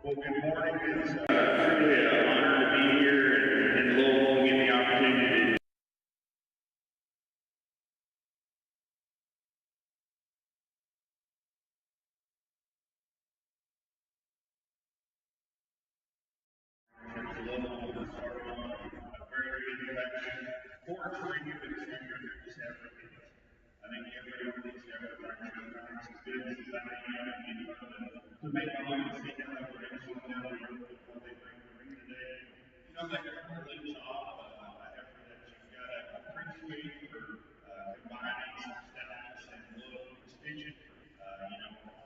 Good morning. It's truly an honor to be here in Louisville and get the opportunity to Louisville to start on a very good election. Fortunately, we've been here this afternoon. I think everyone needs to have a practice times as good as I am and to make my own decision on the race on down the road with what they bring to me today. You know, they really job. I have for that you've got to appreciate for combining some stoutness and look extension.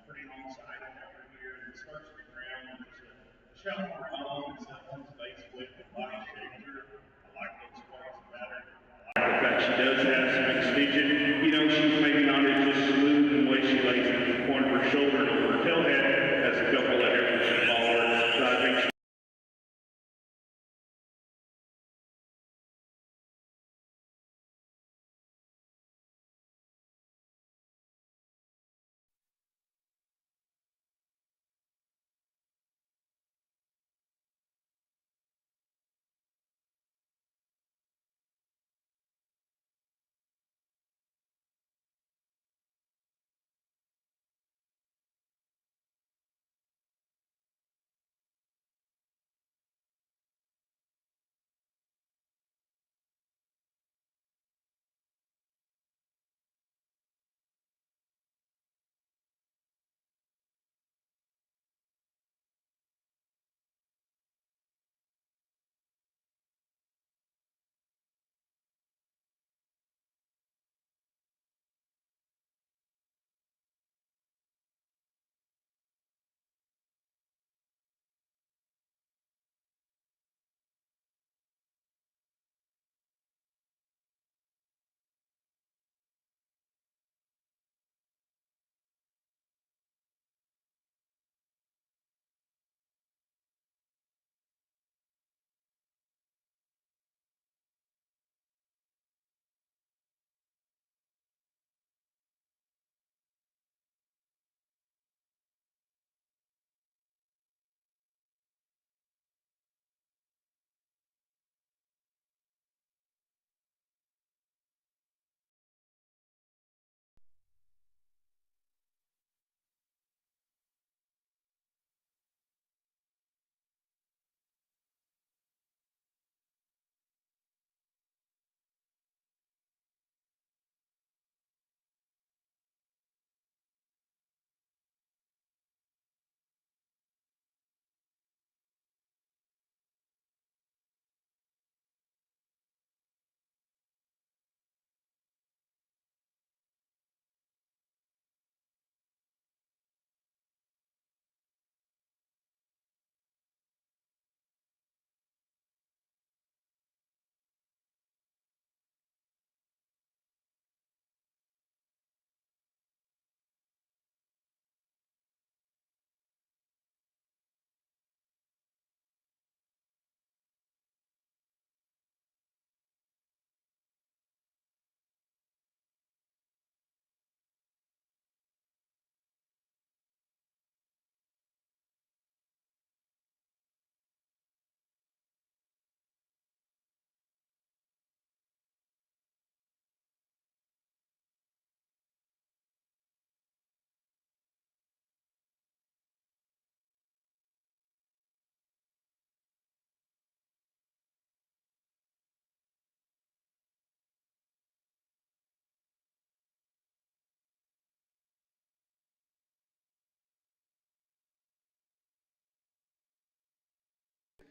Pretty long side over here and it starts to ground. There's a shallower bone and stuff comes base with a body shape here. I like those parts about her. I like the fact she does have some extension. She's maybe not as just smooth in the way she lays it in the corner of her shoulder and over her tailhead as a couple of different followers. So I think she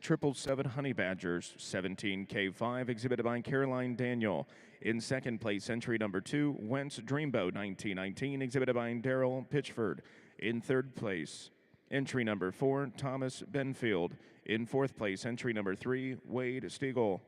Triple Seven Honey Badgers, 17K5, exhibited by Caroline Daniel. In second place, entry number 2, Wentz Dreamboat, 1919, exhibited by Daryl Pitchford. In third place, entry number 4, Thomas Benfield. In fourth place, entry number 3, Wade Stiegel.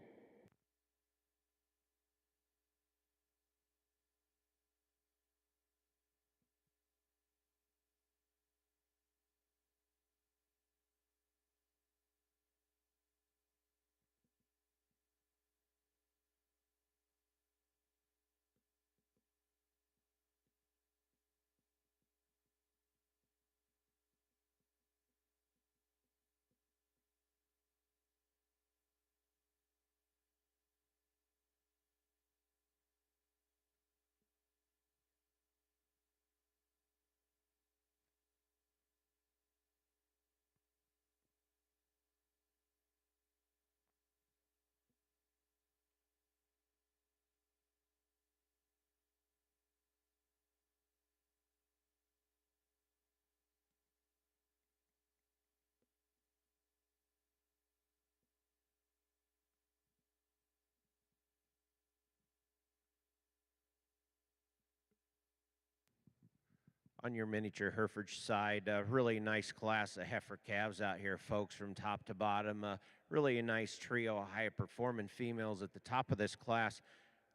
on your miniature Hereford side. Really nice class of heifer calves out here, folks, from top to bottom. Really a nice trio of high-performing females at the top of this class.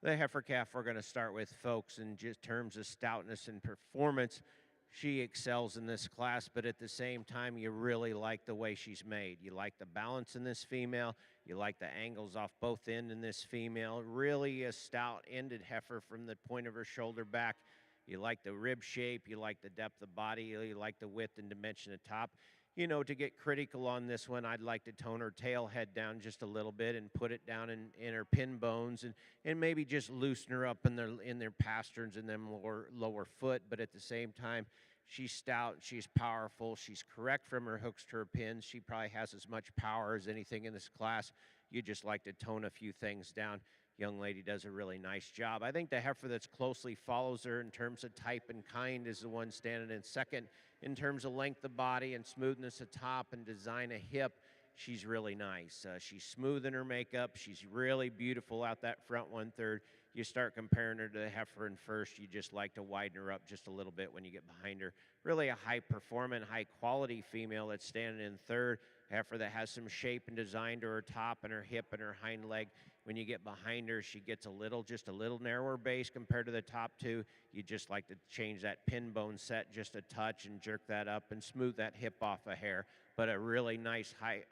The heifer calf we're going to start with, folks, in just terms of stoutness and performance. She excels in this class, but at the same time, you really like the way she's made. You like the balance in this female. You like the angles off both ends in this female. Really a stout-ended heifer from the point of her shoulder back. You like the rib shape. You like the depth of body. You like the width and dimension of top. You know, to get critical on this one, I'd like to tone her tail head down just a little bit and put it down in her pin bones and maybe just loosen her up in their pasterns and them lower foot. But at the same time, she's stout, she's powerful, she's correct from her hooks to her pins. She probably has as much power as anything in this class. You just like to tone a few things down. Young lady does a really nice job. I think the heifer that's closely follows her in terms of type and kind is the one standing in second. In terms of length of body and smoothness of top and design of hip, she's really nice. She's smooth in her makeup. She's really beautiful out that front 1/3. You start comparing her to the heifer in first, you just like to widen her up just a little bit when you get behind her. Really a high-performing, high-quality female that's standing in third. Heifer that has some shape and design to her top and her hip and her hind leg. When you get behind her, she gets just a little narrower base compared to the top two. You just like to change that pin bone set just a touch and jerk that up and smooth that hip off a hair. But a really nice high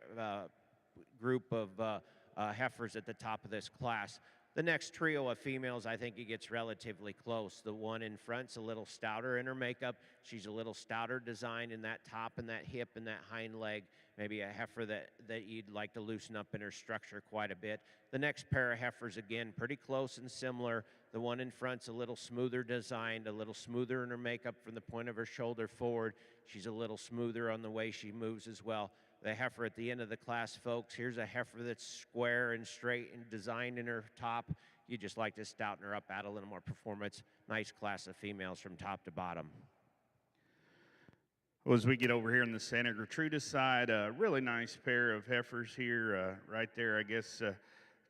group of heifers at the top of this class. The next trio of females, I think it gets relatively close. The one in front's a little stouter in her makeup. She's a little stouter design in that top and that hip and that hind leg. Maybe a heifer that you'd like to loosen up in her structure quite a bit. The next pair of heifers, again, pretty close and similar. The one in front's a little smoother designed, a little smoother in her makeup from the point of her shoulder forward. She's a little smoother on the way she moves as well. The heifer at the end of the class, folks, here's a heifer that's square and straight and designed in her top. You just like to stouten her up, add a little more performance. Nice class of females from top to bottom. Well, as we get over here on the Santa Gertrudis side, a really nice pair of heifers here, right there, I guess,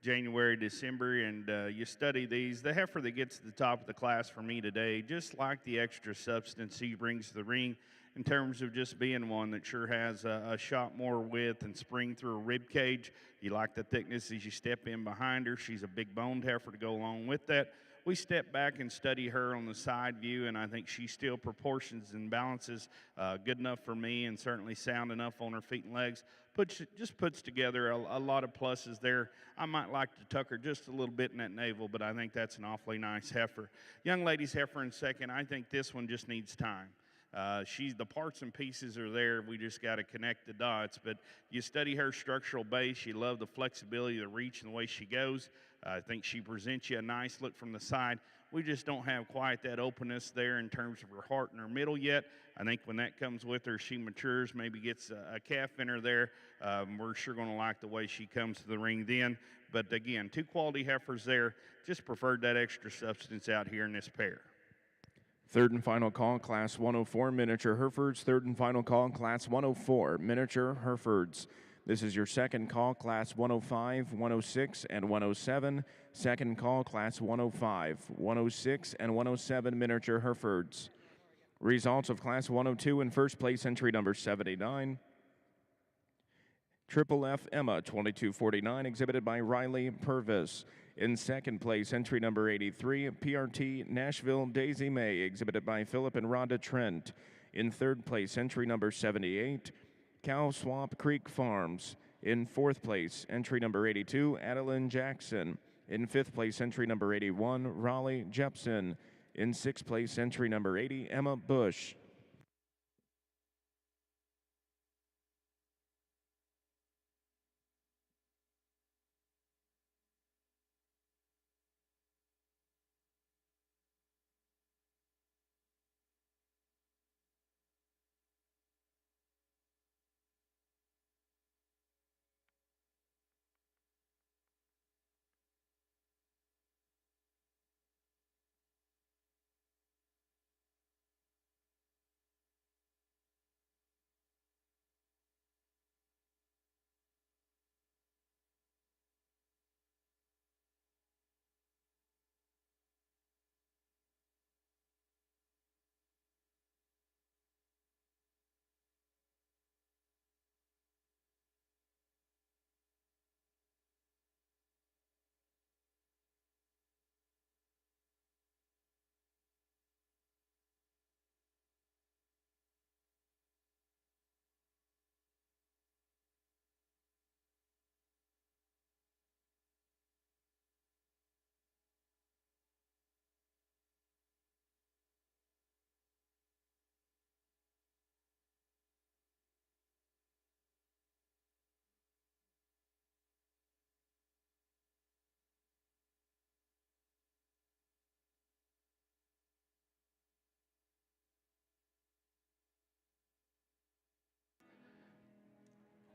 January, December, and you study these. The heifer that gets to the top of the class for me today, just like the extra substance he brings to the ring in terms of just being one that sure has a shot more width and spring through a rib cage. You like the thickness as you step in behind her. She's a big boned heifer to go along with that. We step back and study her on the side view, and I think she still proportions and balances good enough for me and certainly sound enough on her feet and legs. Just puts together a lot of pluses there. I might like to tuck her just a little bit in that navel, but I think that's an awfully nice heifer. Young lady's heifer in second. I think this one just needs time. The parts and pieces are there. We just got to connect the dots. But you study her structural base. You love the flexibility, the reach, and the way she goes. I think she presents you a nice look from the side. We just don't have quite that openness there in terms of her heart and her middle yet. I think when that comes with her, she matures, maybe gets a calf in her there. We're sure going to like the way she comes to the ring then. But again, two quality heifers there. Just preferred that extra substance out here in this pair. Third and final call, Class 104 Miniature Herefords. Third and final call, Class 104 Miniature Herefords. This is your second call, Class 105, 106, and 107. Second call, Class 105, 106, and 107 Miniature Herefords. Results of Class 102 in first place, entry number 79. Triple F Emma, 2249, exhibited by Riley Purvis. In second place, entry number 83, PRT Nashville Daisy May, exhibited by Philip and Rhonda Trent. In third place, entry number 78, Cow Swamp Creek Farms. In fourth place, entry number 82, Adeline Jackson. In fifth place, entry number 81, Raleigh Jepson. In sixth place, entry number 80, Emma Bush.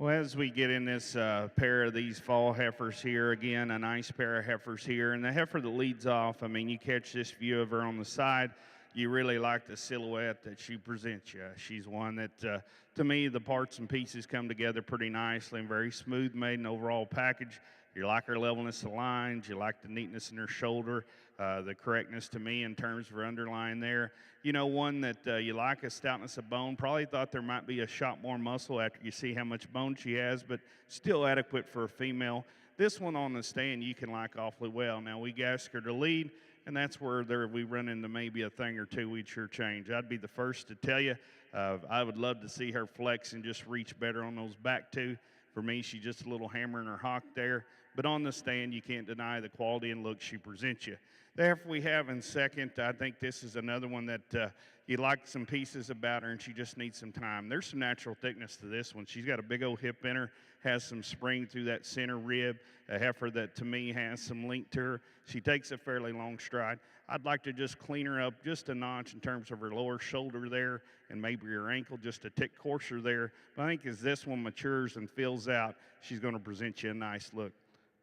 Well, as we get in this pair of these fall heifers here, again, a nice pair of heifers here. And the heifer that leads off, I mean, you catch this view of her on the side, you really like the silhouette that she presents you. She's one that, to me, the parts and pieces come together pretty nicely and very smooth made an overall package. You like her levelness of lines. You like the neatness in her shoulder, the correctness to me in terms of her underline there. You know, one that you like a stoutness of bone. Probably thought there might be a shot more muscle after you see how much bone she has, but still adequate for a female. This one on the stand you can like awfully well. Now, we ask her to lead, and that's where we run into maybe a thing or two we'd sure change. I'd be the first to tell you, I would love to see her flex and just reach better on those back two. For me, she's just a little hammer in her hock there. But on the stand, you can't deny the quality and look she presents you. The heifer we have in second, I think this is another one that you like some pieces about her, and she just needs some time. There's some natural thickness to this one. She's got a big old hip in her, has some spring through that center rib, a heifer that, to me, has some length to her. She takes a fairly long stride. I'd like to just clean her up just a notch in terms of her lower shoulder there and maybe her ankle just a tick coarser there. But I think as this one matures and fills out, she's going to present you a nice look.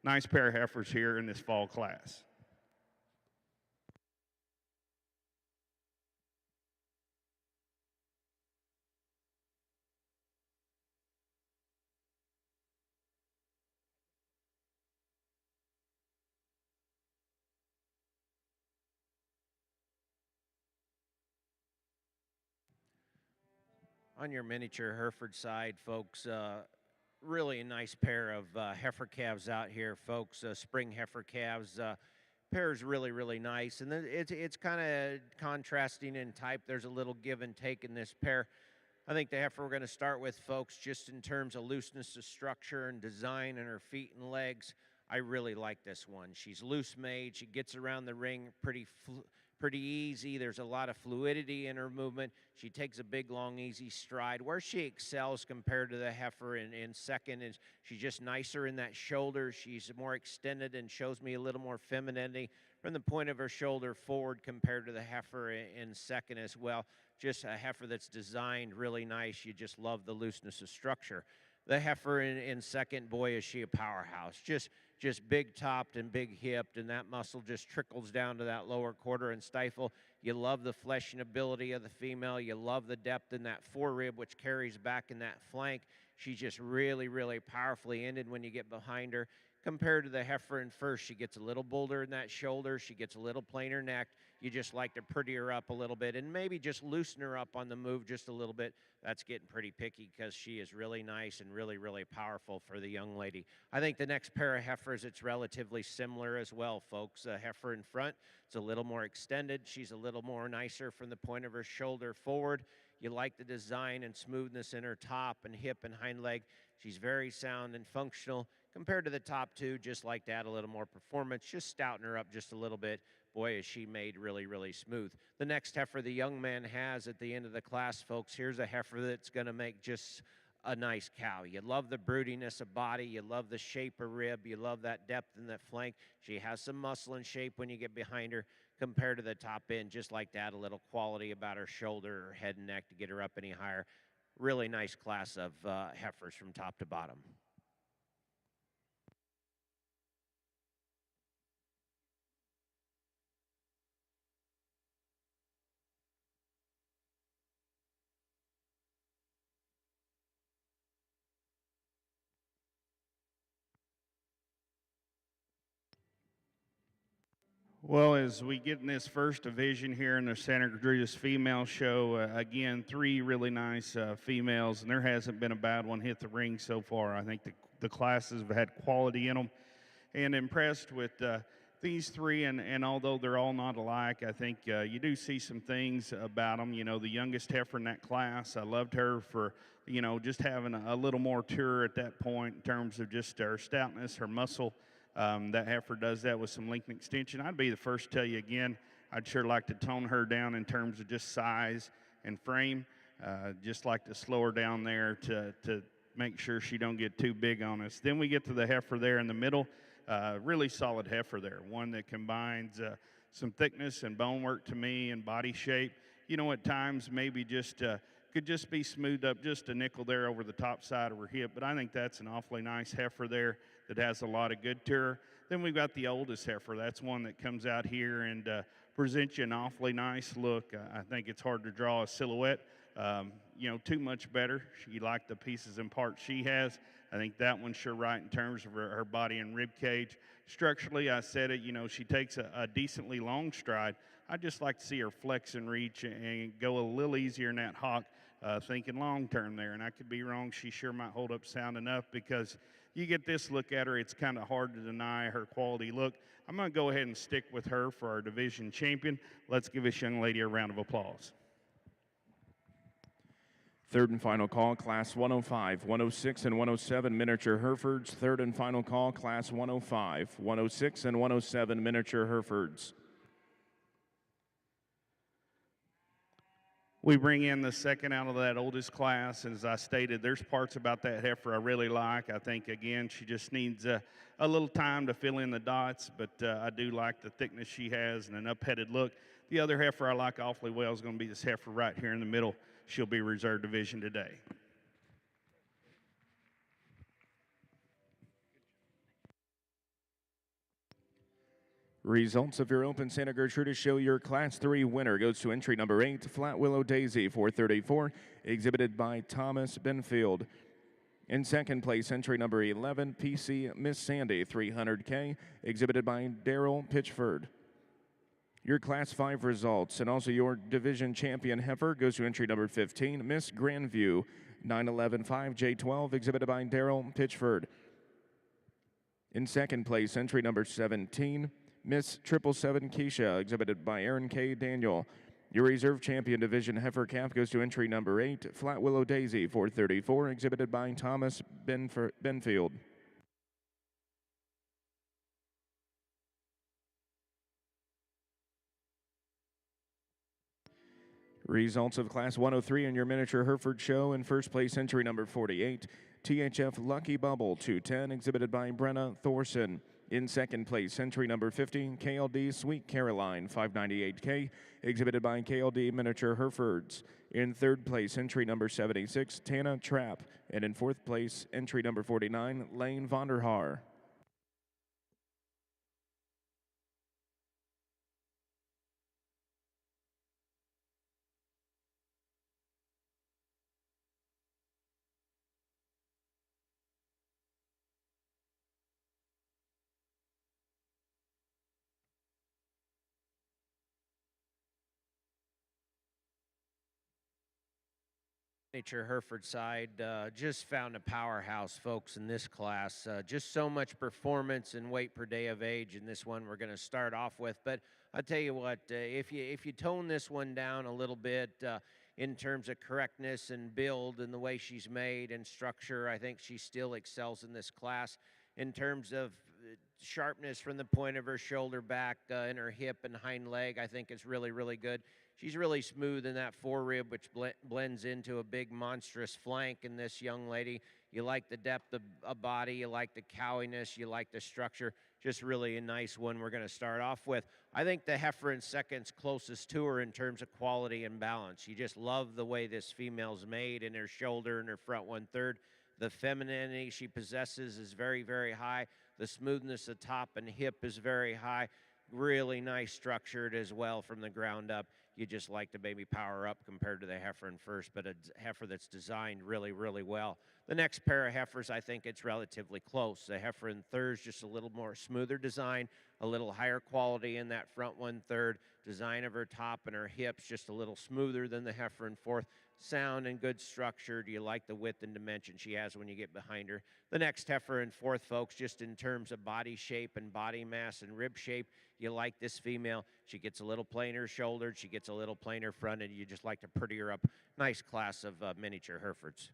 Nice pair of heifers here in this fall class. On your miniature Hereford side, folks, really a nice pair of heifer calves out here, folks. Spring heifer calves. Pair is really, really nice. And then it's kind of contrasting in type. There's a little give and take in this pair. I think the heifer we're going to start with, folks, just in terms of looseness of structure and design and her feet and legs, I really like this one. She's loose made. She gets around the ring pretty easy. There's a lot of fluidity in her movement. She takes a big, long, easy stride. Where she excels compared to the heifer in second is she's just nicer in that shoulder. She's more extended and shows me a little more femininity from the point of her shoulder forward compared to the heifer in second as well. Just a heifer that's designed really nice. You just love the looseness of structure. The heifer in second, boy, is she a powerhouse. Just big topped and big hipped, and that muscle just trickles down to that lower quarter and stifle. You love the fleshing ability of the female. You love the depth in that forerib, which carries back in that flank. She's just really, really powerfully ended when you get behind her. Compared to the heifer in first, she gets a little bolder in that shoulder. She gets a little plainer neck. You just like to pretty her up a little bit and maybe just loosen her up on the move just a little bit. That's getting pretty picky because she is really nice and really, really powerful for the young lady. I think the next pair of heifers, it's relatively similar as well, folks. A heifer in front, it's a little more extended. She's a little more nicer from the point of her shoulder forward. You like the design and smoothness in her top and hip and hind leg. She's very sound and functional. Compared to the top two, just like to add a little more performance, just stouten her up just a little bit. Boy, is she made really, really smooth. The next heifer the young man has at the end of the class, folks, here's a heifer that's going to make just a nice cow. You love the broodiness of body. You love the shape of rib. You love that depth in that flank. She has some muscle and shape when you get behind her compared to the top end. Just like to add a little quality about her shoulder, her head and neck to get her up any higher. Really nice class of heifers from top to bottom. Well, as we get in this first division here in the Santa Gertrudis female show, again, three really nice females, and there hasn't been a bad one hit the ring so far. I think the classes have had quality in them, and impressed with these three. And although they're all not alike, I think you do see some things about them. You know, the youngest heifer in that class, I loved her for, you know, just having a little more tour at that point in terms of just her stoutness, her muscle. That heifer does that with some length and extension. I'd be the first to tell you again, I'd sure like to tone her down in terms of just size and frame. Just like to slow her down there to make sure she don't get too big on us. Then we get to the heifer there in the middle. Really solid heifer there. One that combines some thickness and bone work to me and body shape. You know, at times maybe just could just be smoothed up just a nickel there over the top side of her hip. But I think that's an awfully nice heifer there that has a lot of good to her. Then we've got the oldest heifer. That's one that comes out here and presents you an awfully nice look. I think it's hard to draw a silhouette. Too much better. You like the pieces and parts she has. I think that one's sure right in terms of her body and rib cage. Structurally, I said it, she takes a decently long stride. I'd just like to see her flex and reach and go a little easier in that hock, thinking long term there. And I could be wrong. She sure might hold up sound enough, because you get this look at her, it's kind of hard to deny her quality look. I'm going to go ahead and stick with her for our division champion. Let's give this young lady a round of applause. Third and final call, Class 105, 106, and 107 miniature Herefords. Third and final call, Class 105, 106, and 107 miniature Herefords. We bring in the second out of that oldest class, and as I stated, there's parts about that heifer I really like. I think, again, she just needs a little time to fill in the dots, but I do like the thickness she has and an up-headed look. The other heifer I like awfully well is going to be this heifer right here in the middle. She'll be reserve division today. Results of your Open Santa Gertrudis show your Class 3 winner goes to entry number 8, Flat Willow Daisy, 434, exhibited by Thomas Benfield. In second place, entry number 11, PC Miss Sandy, 300K, exhibited by Daryl Pitchford. Your Class 5 results and also your division champion heifer goes to entry number 15, Miss Grandview, 911-5J12, exhibited by Daryl Pitchford. In second place, entry number 17, Miss 777 Keisha, exhibited by Aaron K. Daniel. Your reserve champion division heifer calf goes to entry number 8, Flat Willow Daisy, 434, exhibited by Thomas Benfield. Results of Class 103 in your miniature Hereford show. In first place, entry number 48, THF Lucky Bubble 210, exhibited by Brenna Thorson. In second place, entry number 50, KLD Sweet Caroline 598K, exhibited by KLD Miniature Herefords. In third place, entry number 76, Tana Trapp. And in fourth place, entry number 49, Lane Vonderhaar. Miniature Hereford side just found a powerhouse, folks, in this class. Just so much performance and weight per day of age in this one we're going to start off with. But I'll tell you what, if you tone this one down a little bit in terms of correctness and build and the way she's made and structure, I think she still excels in this class. In terms of sharpness from the point of her shoulder back and her hip and hind leg, I think it's really, really good. She's really smooth in that forerib, which blends into a big monstrous flank in this young lady. You like the depth of body, you like the cowiness, you like the structure. Just really a nice one we're going to start off with. I think the heifer in second's closest to her in terms of quality and balance. You just love the way this female's made in her shoulder and her front 1/3. The femininity she possesses is very, very high. The smoothness of top and hip is very high. Really nice structured as well from the ground up. You just like to maybe power up compared to the heifer in first, but a heifer that's designed really, really well. The next pair of heifers, I think it's relatively close. The heifer in third is just a little more smoother design, a little higher quality in that front 1/3. Design of her top and her hips just a little smoother than the heifer in fourth. Sound and good structure. Do you like the width and dimension she has when you get behind her? The next heifer in fourth, folks, just in terms of body shape and body mass and rib shape, you like this female. She gets a little plainer shouldered. She gets a little plainer fronted. You just like to pretty her up. Nice class of miniature Herefords.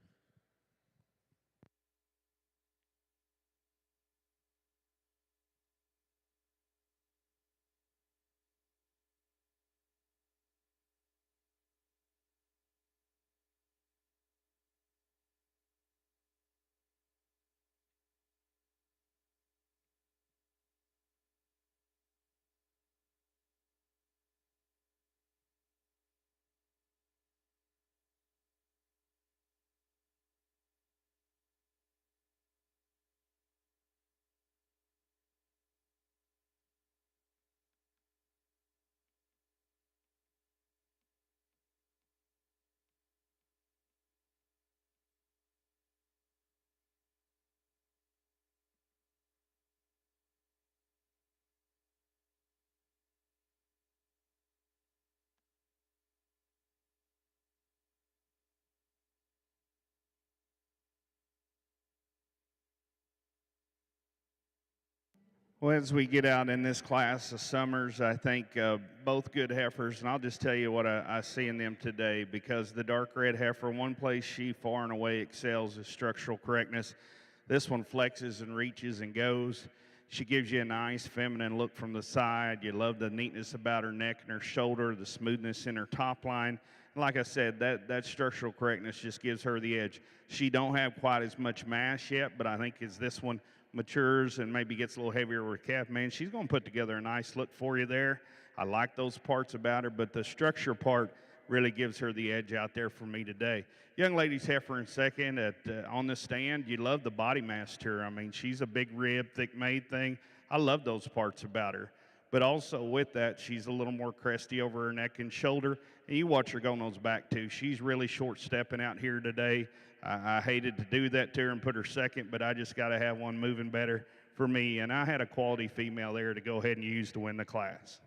Well, as we get out in this class of summers, I think both good heifers, and I'll just tell you what I see in them today, because the dark red heifer, one place she far and away excels is structural correctness. This one flexes and reaches and goes. She gives you a nice feminine look from the side. You love the neatness about her neck and her shoulder, the smoothness in her top line. And like I said, that structural correctness just gives her the edge. She don't have quite as much mass yet, but I think as this one matures and maybe gets a little heavier with calf, man, she's going to put together a nice look for you there. I like those parts about her, but the structure part really gives her the edge out there for me today. Young lady's heifer in second on the stand. You love the body mass to her. I mean, she's a big rib, thick made thing. I love those parts about her. But also with that, she's a little more cresty over her neck and shoulder. And you watch her go on those back too. She's really short stepping out here today. I hated to do that to her and put her second, but I just got to have one moving better for me. And I had a quality female there to go ahead and use to win the class.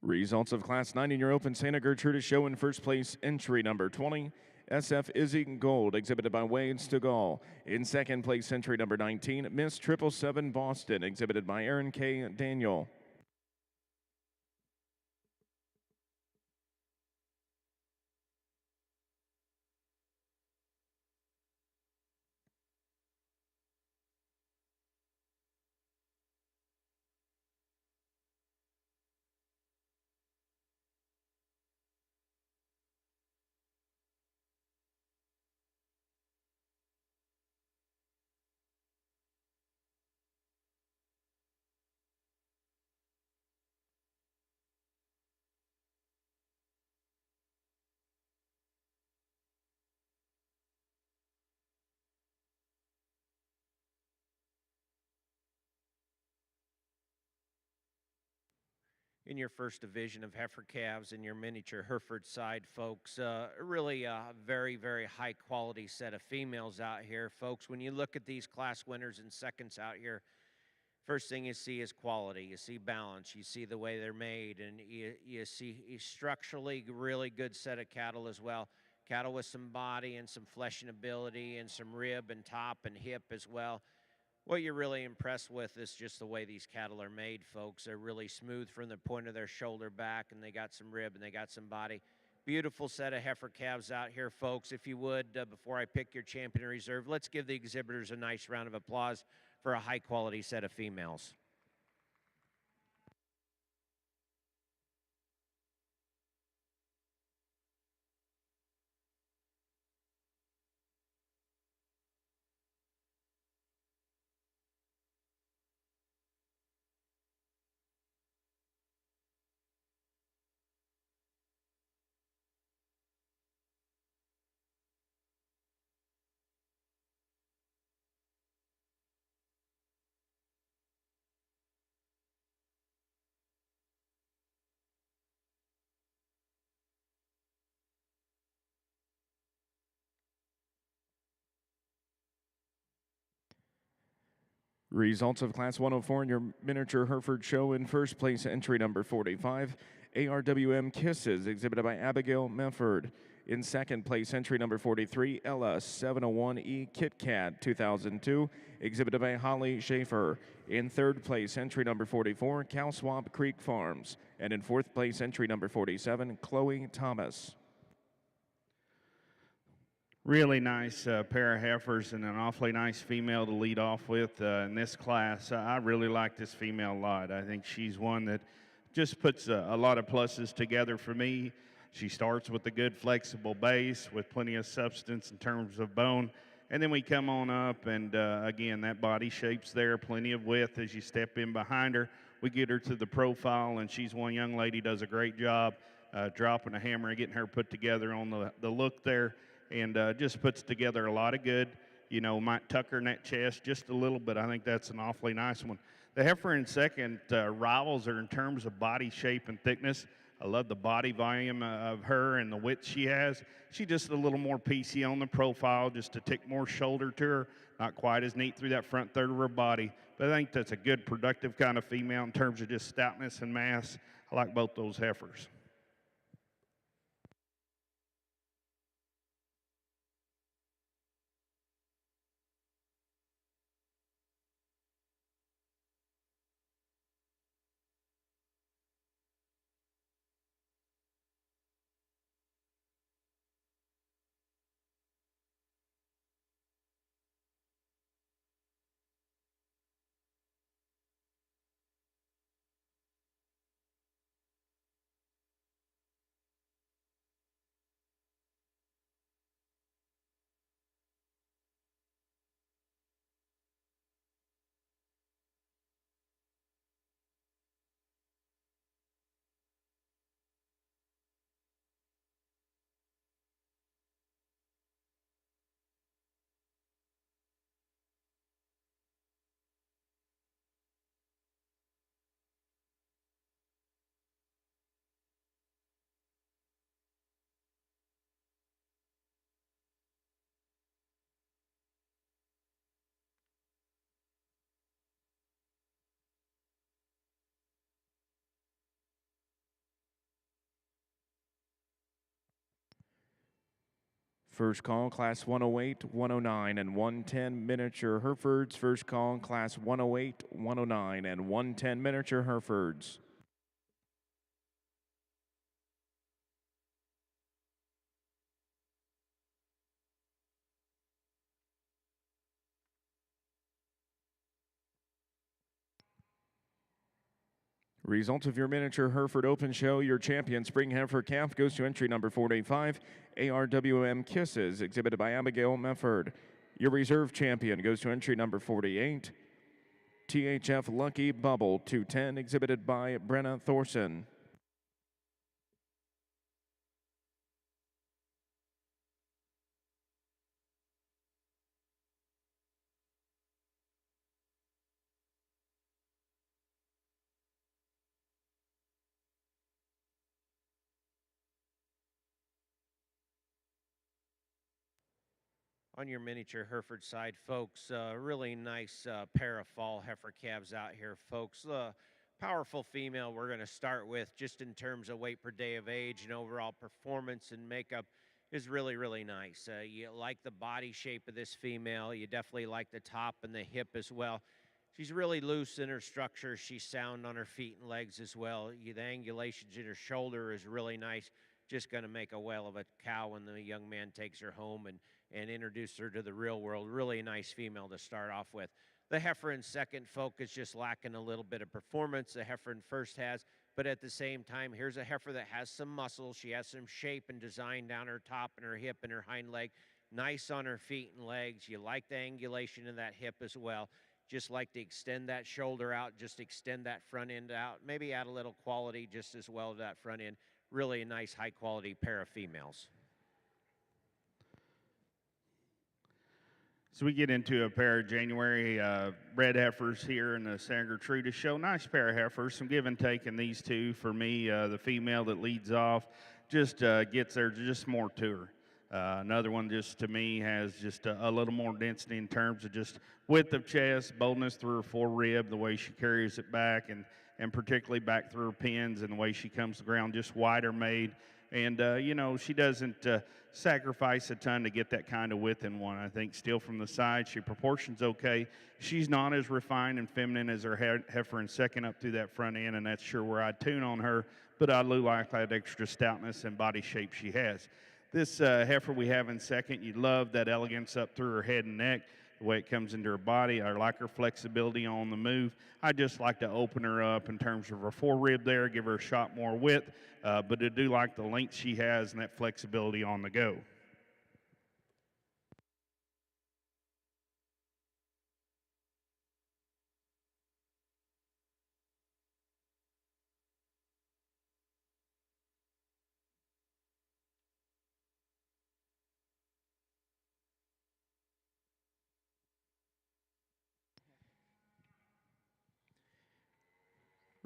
Results of Class 9 in your Open Santa Gertrudis show. In first place, entry number 20, SF Izzy Gold, exhibited by Wade Stegall. In second place, entry number 19, Miss 777 Boston, exhibited by Aaron K. Daniel. In your first division of heifer calves in your miniature Hereford side, folks, really a very, very high quality set of females out here. Folks, when you look at these class winners and seconds out here, first thing you see is quality. You see balance. You see the way they're made, and you see a structurally really good set of cattle as well. Cattle with some body and some fleshing ability and some rib and top and hip as well. What you're really impressed with is just the way these cattle are made, folks. They're really smooth from the point of their shoulder back, and they got some rib and they got some body. Beautiful set of heifer calves out here, folks. If you would, before I pick your champion reserve, let's give the exhibitors a nice round of applause for a high-quality set of females. Results of Class 104 in your miniature Hereford show. In first place, entry number 45, ARWM Kisses, exhibited by Abigail Mefford. In second place, entry number 43, Ella 701E Kit Kat 2002, exhibited by Holly Schaefer. In third place, entry number 44, Cow Swamp Creek Farms. And in fourth place, entry number 47, Chloe Thomas. Really nice pair of heifers and an awfully nice female to lead off with in this class. I really like this female a lot. I think she's one that just puts a lot of pluses together for me. She starts with a good flexible base with plenty of substance in terms of bone. And then we come on up, and again, that body shape's there, plenty of width as you step in behind her. We get her to the profile, and she's one young lady, does a great job dropping a hammer and getting her put together on the look there. And just puts together a lot of good. You know, might tuck her in that chest just a little, but I think that's an awfully nice one. The heifer in second rivals her in terms of body shape and thickness. I love the body volume of her and the width she has. She's just a little more piecey on the profile, just a tick more shoulder to her. Not quite as neat through that front third of her body. But I think that's a good, productive kind of female in terms of just stoutness and mass. I like both those heifers. First call, Class 108, 109, and 110 miniature Herefords. First call, Class 108, 109, and 110 miniature Herefords. Results of your miniature Hereford Open Show. Your champion spring heifer calf goes to entry number 485, ARWM Kisses, exhibited by Abigail Mefford. Your reserve champion goes to entry number 48, THF Lucky Bubble 210, exhibited by Brenna Thorson. On your miniature Hereford side, folks, really nice pair of fall heifer calves out here, folks. Powerful female we're going to start with just in terms of weight per day of age and overall performance and makeup is really, really nice. You like the body shape of this female. You definitely like the top and the hip as well. She's really loose in her structure. She's sound on her feet and legs as well. The angulations in her shoulder is really nice. Just going to make a whale of a cow when the young man takes her home and introduce her to the real world. Really nice female to start off with. The heifer in second, folk, is just lacking a little bit of performance. The heifer in first has, but at the same time, here's a heifer that has some muscle. She has some shape and design down her top and her hip and her hind leg. Nice on her feet and legs. You like the angulation of that hip as well. Just like to extend that shoulder out, just extend that front end out. Maybe add a little quality just as well to that front end. Really a nice, high-quality pair of females. So we get into a pair of January red heifers here in the San Gertrudis show. Nice pair of heifers, some give and take in these two. For me, the female that leads off just gets there just more to her. Another one just to me has just a little more density in terms of just width of chest, boldness through her forerib, the way she carries it back, and particularly back through her pins and the way she comes to the ground, just wider made. And, you know, she doesn't sacrifice a ton to get that kind of width in one. I think still from the side, she proportions okay. She's not as refined and feminine as her heifer in second up through that front end, and that's sure where I tune on her. But I do like that extra stoutness and body shape she has. This heifer we have in second, you love that elegance up through her head and neck, the way it comes into her body. I like her flexibility on the move. I just like to open her up in terms of her forerib there, give her a shot more width, but I do like the length she has and that flexibility on the go.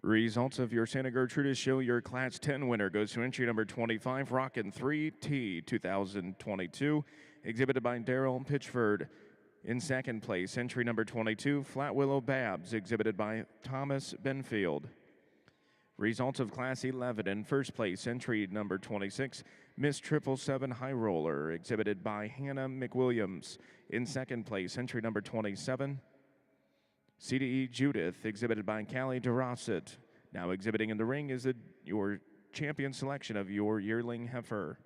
Results of your Santa Gertrudis show. Your Class 10 winner goes to entry number 25, Rockin' 3T 2022, exhibited by Daryl Pitchford. In second place, entry number 22, Flat Willow Babs, exhibited by Thomas Benfield. Results of Class 11. In first place, entry number 26, Miss 777 High Roller, exhibited by Hannah McWilliams. In second place, entry number 27, CDE Judith, exhibited by Callie DeRosset. Now exhibiting in the ring is your champion selection of your yearling heifer.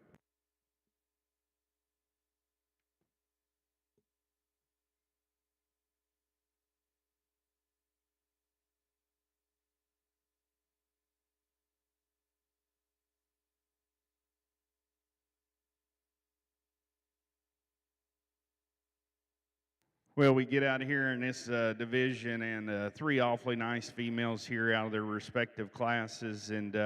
Well, we get out here in this division, and three awfully nice females here out of their respective classes, and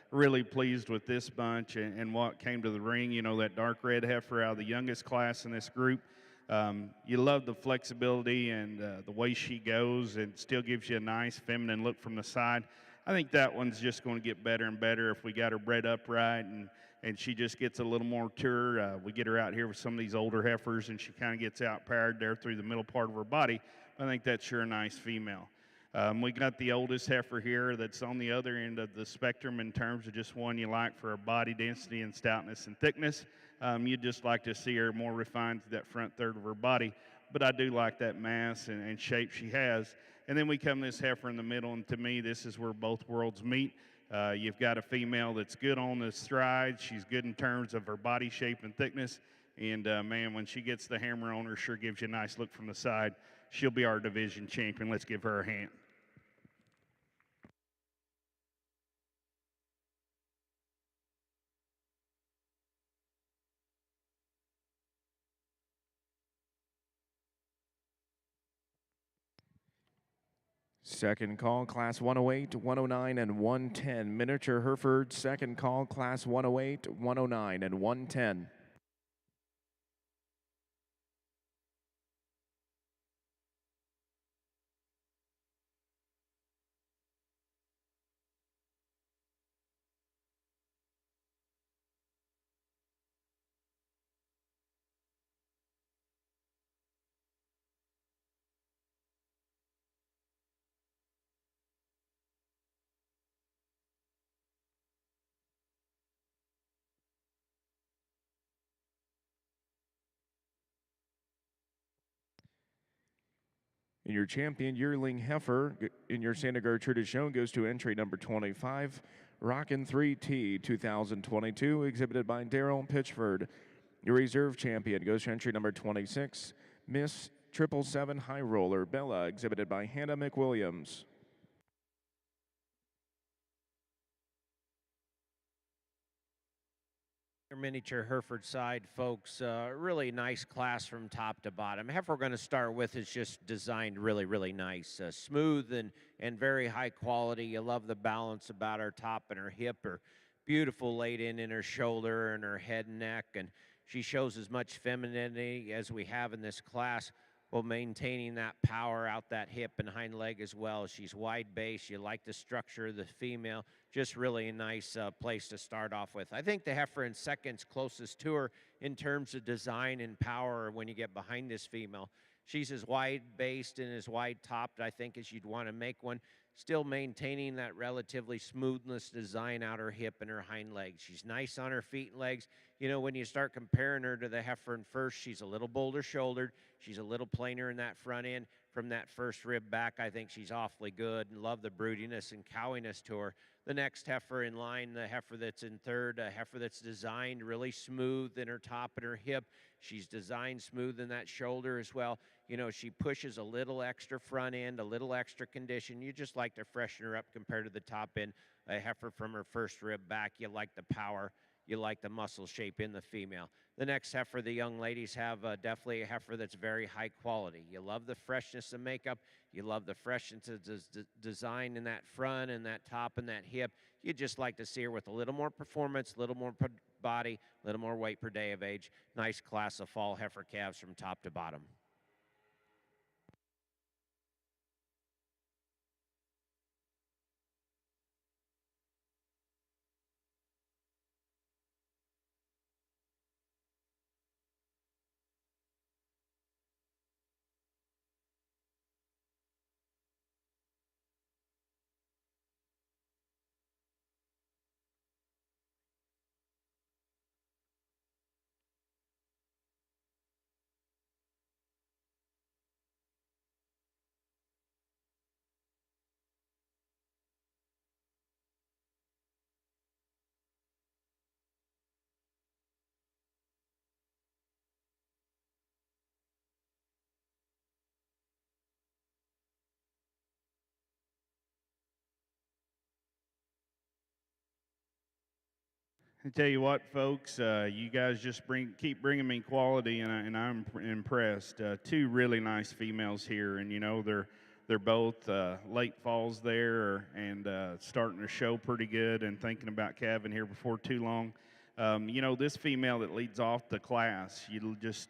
really pleased with this bunch and what came to the ring. You know, that dark red heifer out of the youngest class in this group. You love the flexibility and the way she goes, and still gives you a nice feminine look from the side. I think that one's just going to get better and better if we got her bred upright and she just gets a little more to her. We get her out here with some of these older heifers, and she kind of gets out-paired there through the middle part of her body. I think that's sure a nice female. We got the oldest heifer here that's on the other end of the spectrum in terms of just one you like for her body density and stoutness and thickness. You'd just like to see her more refined to that front third of her body, but I do like that mass and shape she has. And then we come this heifer in the middle, and to me, this is where both worlds meet. You've got a female that's good on the stride. She's good in terms of her body shape and thickness. And man, when she gets the hammer on her, sure gives you a nice look from the side. She'll be our division champion. Let's give her a hand. Second call, Class 108, 109, and 110. Miniature Hereford, second call, Class 108, 109, and 110. And your champion yearling heifer in your Santa Gertrudis show goes to entry number 25, Rockin' 3T 2022, exhibited by Daryl Pitchford. Your reserve champion goes to entry number 26, Miss 777 High Roller Bella, exhibited by Hannah McWilliams. Your miniature Hereford side, folks, really nice class from top to bottom. Heifer we're going to start with is just designed really, really nice. Smooth and very high quality. You love the balance about her top and her hip. Her beautiful laid in her shoulder and her head and neck. And she shows as much femininity as we have in this class, while maintaining that power out that hip and hind leg as well. She's wide base. You like the structure of the female. Just really a nice place to start off with. I think the heifer in second's closest to her in terms of design and power when you get behind this female. She's as wide based and as wide topped, I think, as you'd want to make one. Still maintaining that relatively smoothness design out her hip and her hind legs. She's nice on her feet and legs. You know, when you start comparing her to the heifer in first, she's a little bolder shouldered. She's a little plainer in that front end. From that first rib back, I think she's awfully good, and love the broodiness and cowiness to her. The next heifer in line, the heifer that's in third, a heifer that's designed really smooth in her top and her hip. She's designed smooth in that shoulder as well. You know, she pushes a little extra front end, a little extra condition. You just like to freshen her up compared to the top end. A heifer from her first rib back, you like the power. You like the muscle shape in the female. The next heifer the young ladies have, definitely a heifer that's very high quality. You love the freshness of makeup. You love the freshness of design in that front and that top and that hip. You just like to see her with a little more performance, a little more body, a little more weight per day of age. Nice class of fall heifer calves from top to bottom. I tell you what, folks, you guys just keep bringing me quality, and I'm impressed. Two really nice females here, and you know they're both late falls there and starting to show pretty good, and thinking about calving here before too long. You know, this female that leads off the class, you just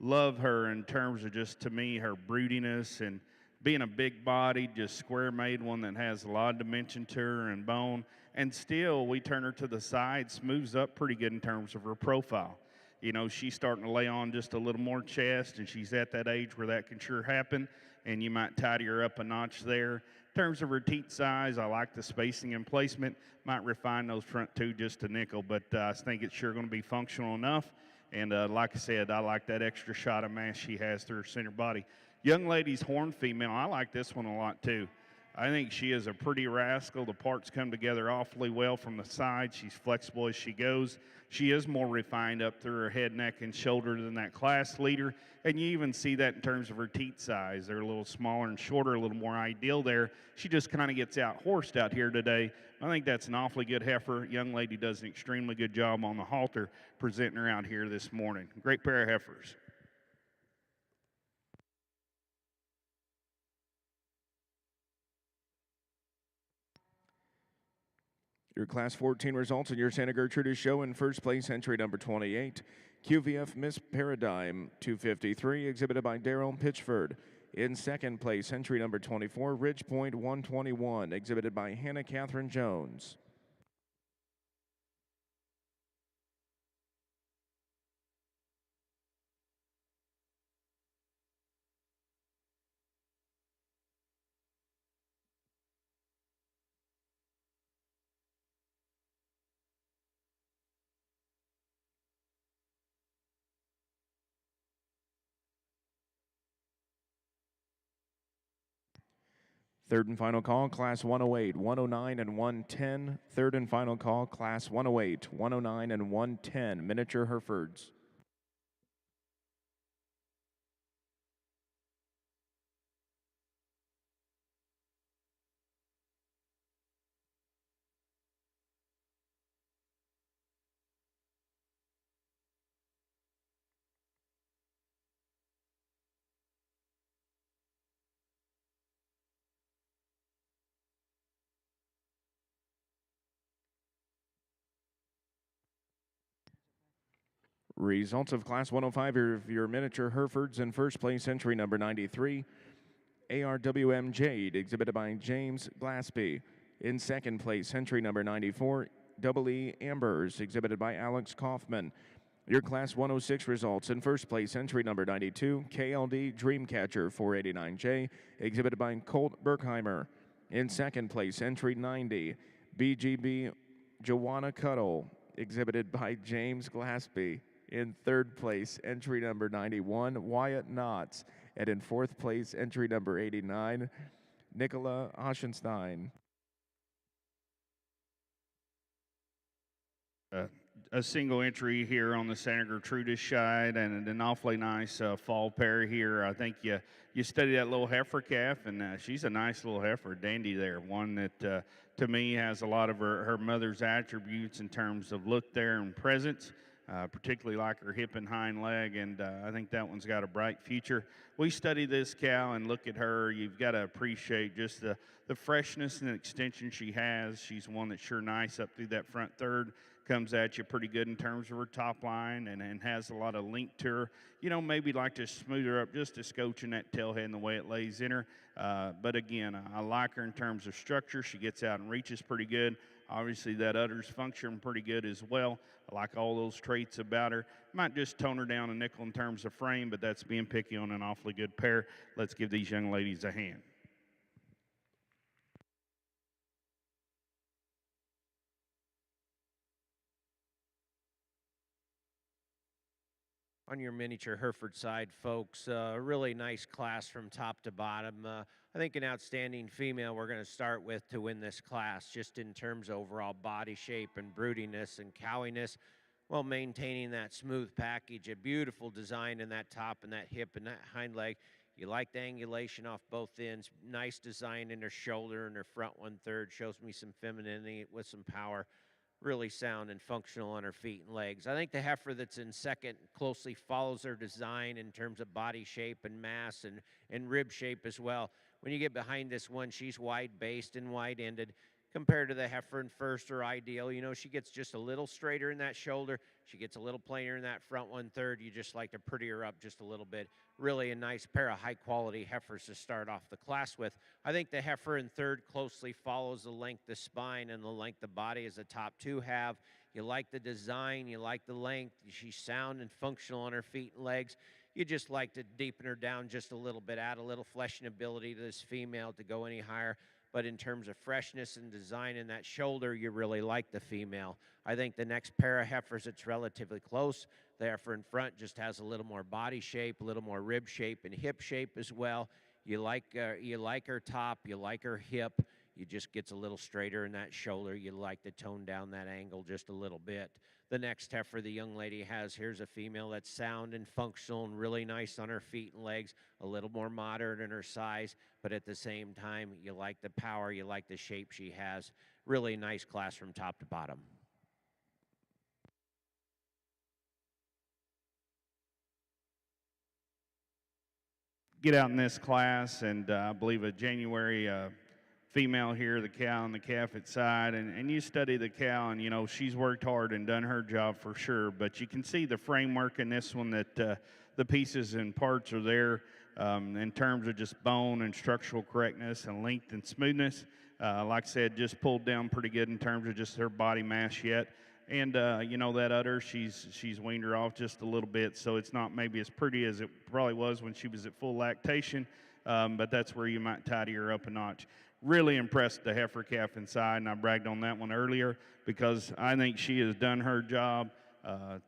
love her in terms of just, to me, her broodiness and being a big body, just square made, one that has a lot of dimension to her and bone. And still, we turn her to the side, smooths up pretty good in terms of her profile. You know, she's starting to lay on just a little more chest, and she's at that age where that can sure happen, and you might tidy her up a notch there terms of her teat size, I like the spacing and placement. Might refine those front two just a nickel, but I think it's sure going to be functional enough. And like I said, I like that extra shot of mass she has through her center body. Young lady's horn female, I like this one a lot too. I think she is a pretty rascal. The parts come together awfully well from the side. She's flexible as she goes. She is more refined up through her head, neck, and shoulder than that class leader. And you even see that in terms of her teat size. They're a little smaller and shorter, a little more ideal there. She just kind of gets out horsed out here today. I think that's an awfully good heifer. Young lady does an extremely good job on the halter presenting her out here this morning. Great pair of heifers. Your Class 14 results in your Santa Gertrudis show. In first place, entry number 28, QVF Miss Paradigm 253, exhibited by Daryl Pitchford. In second place, entry number 24, Ridge Point 121, exhibited by Hannah Catherine Jones. Third and final call, Class 108, 109, and 110. Third and final call, Class 108, 109, and 110, Miniature Herefords. Results of Class 105, your Miniature Herefords. In first place, entry number 93, ARWM Jade, exhibited by James Glaspie. In second place, entry number 94, Double E Ambers, exhibited by Alex Kaufman. Your Class 106 results. In first place, entry number 92, KLD Dreamcatcher 489J, exhibited by Colt Berkheimer. In second place, entry 90, BGB Joanna Cuddle, exhibited by James Glaspie. In third place, entry number 91, Wyatt Knotts. And in fourth place, entry number 89, Nicola Oschenstein. A single entry here on the Santa Gertrudis side, and an awfully nice fall pair here. I think you study that little heifer calf, and she's a nice little heifer, dandy there. One that to me has a lot of her mother's attributes in terms of look there and presence. Particularly like her hip and hind leg, and I think that one's got a bright future. We study this cow and look at her. You've got to appreciate just the freshness and extension she has. She's one that's sure nice up through that front third. Comes at you pretty good in terms of her top line, and has a lot of length to her. You know, maybe like to smooth her up just a scotch in that tailhead and the way it lays in her. But again, I like her in terms of structure. She gets out and reaches pretty good. Obviously, that udders function pretty good as well. I like all those traits about her. Might just tone her down a nickel in terms of frame, but that's being picky on an awfully good pair. Let's give these young ladies a hand. On your Miniature Hereford side, folks, a really nice class from top to bottom. I think an outstanding female we're going to start with to win this class, just in terms of overall body shape and broodiness and cowiness, while maintaining that smooth package. A beautiful design in that top and that hip and that hind leg. You like the angulation off both ends. Nice design in her shoulder and her front 1/3. Shows me some femininity with some power. Really sound and functional on her feet and legs. I think the heifer that's in second closely follows her design in terms of body shape and mass and rib shape as well. When you get behind this one, she's wide-based and wide-ended compared to the heifer in first or ideal. You know, she gets just a little straighter in that shoulder. She gets a little plainer in that front 1/3. You just like to pretty her up just a little bit. Really a nice pair of high-quality heifers to start off the class with. I think the heifer in third closely follows the length of spine and the length of body as the top two have. You like the design. You like the length. She's sound and functional on her feet and legs. You just like to deepen her down just a little bit, add a little fleshing ability to this female to go any higher. but in terms of freshness and design in that shoulder, you really like the female. I think the next pair of heifers, it's relatively close. The heifer in front just has a little more body shape, a little more rib shape and hip shape as well. You like her top, you like her hip. You just gets a little straighter in that shoulder. You like to tone down that angle just a little bit. The next heifer the young lady has, here's a female that's sound and functional and really nice on her feet and legs, a little more moderate in her size, but at the same time, you like the power, you like the shape she has. Really nice class from top to bottom. Get out in this class, and I believe a January female here, the cow and the calf at side, and you study the cow, and you know she's worked hard and done her job for sure, but you can see the framework in this one that the pieces and parts are there in terms of just bone and structural correctness and length and smoothness. Like I said, just pulled down pretty good in terms of just her body mass yet. And you know, that udder, she's weaned her off just a little bit, so it's not maybe as pretty as it probably was when she was at full lactation, but that's where you might tidy her up a notch. Really impressed the heifer calf inside, and I bragged on that one earlier because I think she has done her job,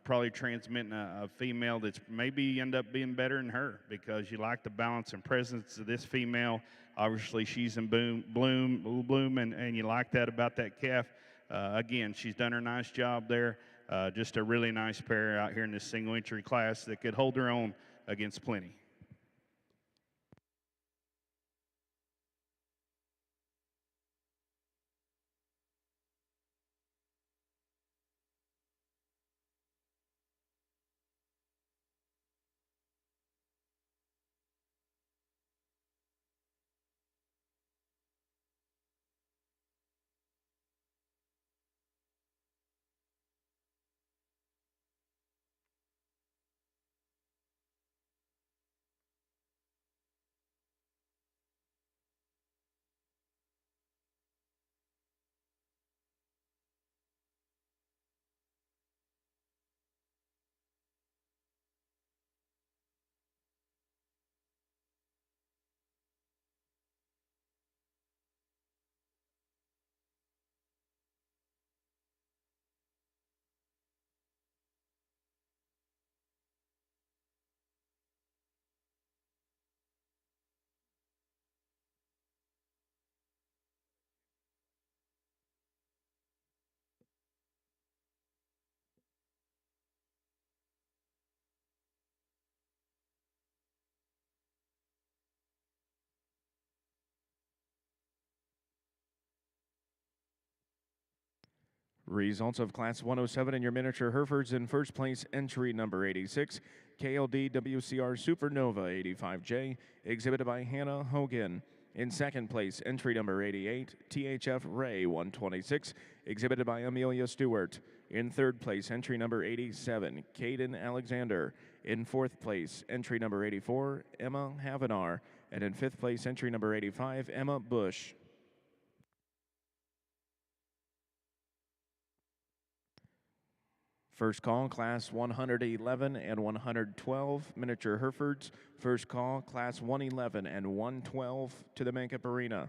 probably transmitting a female that's maybe end up being better than her because you like the balance and presence of this female. Obviously, she's in bloom, and you like that about that calf. Again, she's done her nice job there. Just a really nice pair out here in this single entry class that could hold her own against plenty. Results of Class 107 in your miniature Herefords. In first place, entry number 86, KLD WCR Supernova 85J, exhibited by Hannah Hogan. In second place, entry number 88, THF Ray 126, exhibited by Amelia Stewart. In third place, entry number 87, Caden Alexander. In fourth place, entry number 84, Emma Havenar. And in fifth place, entry number 85, Emma Bush. First call, Class 111 and 112, miniature Herefords. First call, Class 111 and 112 to the Makeup Arena.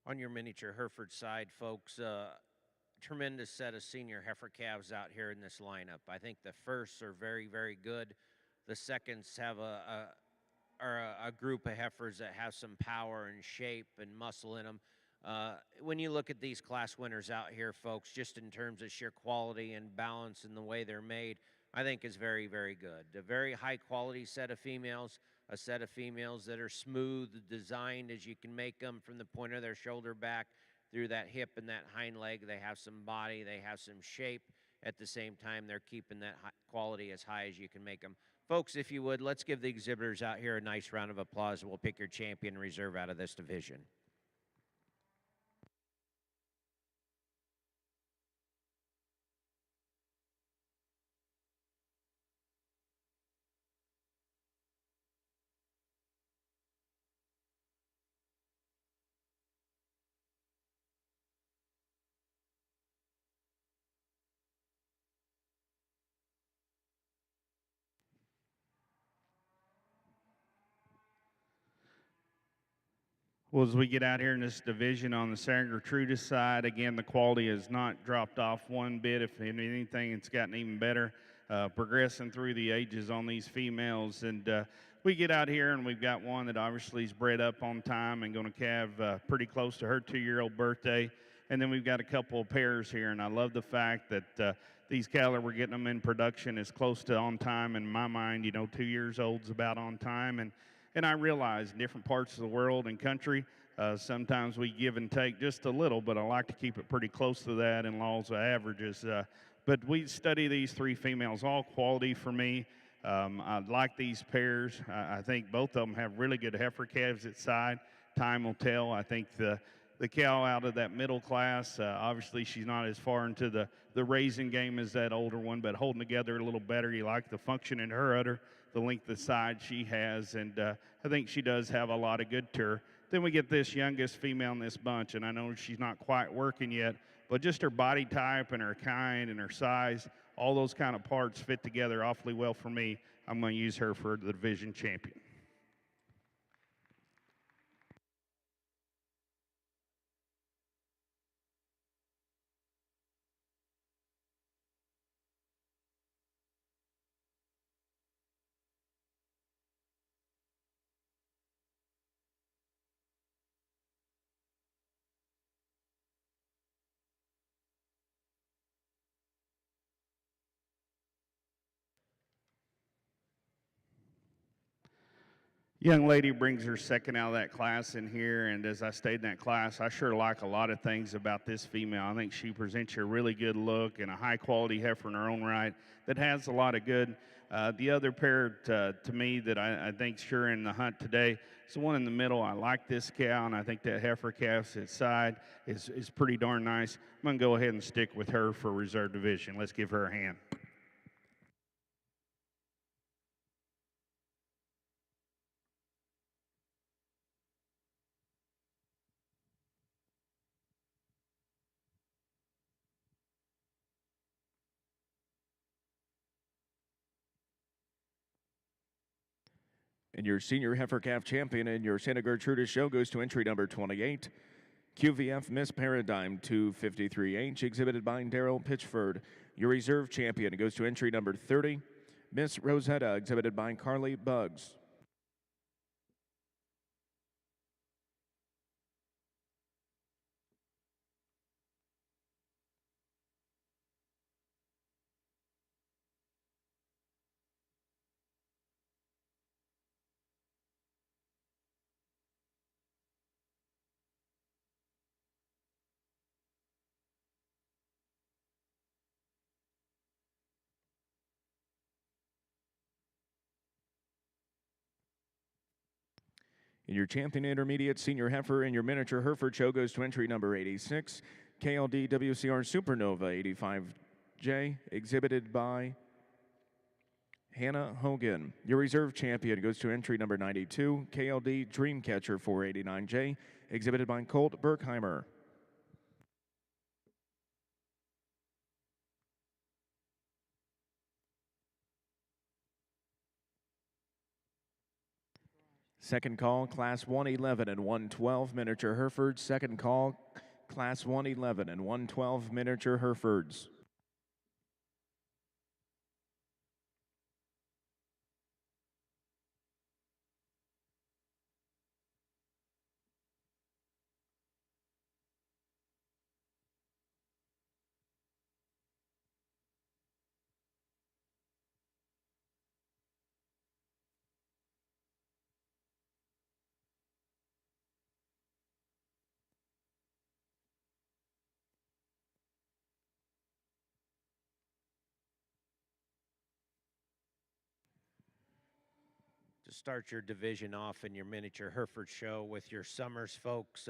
On your miniature Hereford side, folks, tremendous set of senior heifer calves out here in this lineup. I think the firsts are very, very good. The seconds have a group of heifers that have some power and shape and muscle in them. When you look at these class winners out here, folks, just in terms of sheer quality and balance and the way they're made, I think is very, very good. A very high quality set of females, a set of females that are smooth, designed as you can make them from the point of their shoulder back through that hip and that hind leg. They have some body, they have some shape. At the same time, they're keeping that quality as high as you can make them. Folks, if you would, let's give the exhibitors out here a nice round of applause, and we'll pick your champion reserve out of this division. Well, as we get out here in this division on the Gertrudis side, again, the quality has not dropped off one bit. If anything, it's gotten even better, progressing through the ages on these females. And we get out here and we've got one that obviously is bred up on time and going to calve pretty close to her 2-year-old birthday. And then we've got a couple of pairs here, and I love the fact that these cattle, we're getting them in production as close to on time. In my mind, 2 years old's about on time. And I realize in different parts of the world and country, sometimes we give and take just a little, but I like to keep it pretty close to that in laws of averages. But we study these 3 females, all quality for me. I like these pairs. I think both of them have really good heifer calves at side. Time will tell. I think the cow out of that middle class, obviously she's not as far into the raising game as that older one, but holding together a little better. You like the function in her udder, the length of side she has, and I think she does have a lot of good to her. Then we get this youngest female in this bunch, and I know she's not quite working yet, but just her body type and her kind and her size, all those kind of parts fit together awfully well for me. I'm going to use her for the division champion. Young lady brings her second out of that class in here, and as I stayed in that class, I sure like a lot of things about this female. I think she presents you a really good look and a high-quality heifer in her own right that has a lot of good. The other pair to me that I think sure in the hunt today is the one in the middle. I like this cow, and I think that heifer calf's at side is pretty darn nice. I'm going to go ahead and stick with her for reserve division. Let's give her a hand. And your senior heifer calf champion in your Santa Gertrudis show goes to entry number 28, QVF Miss Paradigm 253H, exhibited by Daryl Pitchford. Your reserve champion goes to entry number 30, Miss Rosetta, exhibited by Carly Buggs. In your champion intermediate senior heifer and your miniature Hereford show goes to entry number 86, KLD WCR Supernova 85J, exhibited by Hannah Hogan. Your reserve champion goes to entry number 92, KLD Dreamcatcher 489J, exhibited by Colt Berkheimer. Second call, Class 111 and 112 miniature Herefords. Second call, Class 111 and 112 miniature Herefords. To start your division off in your miniature Hereford show with your Summers folks.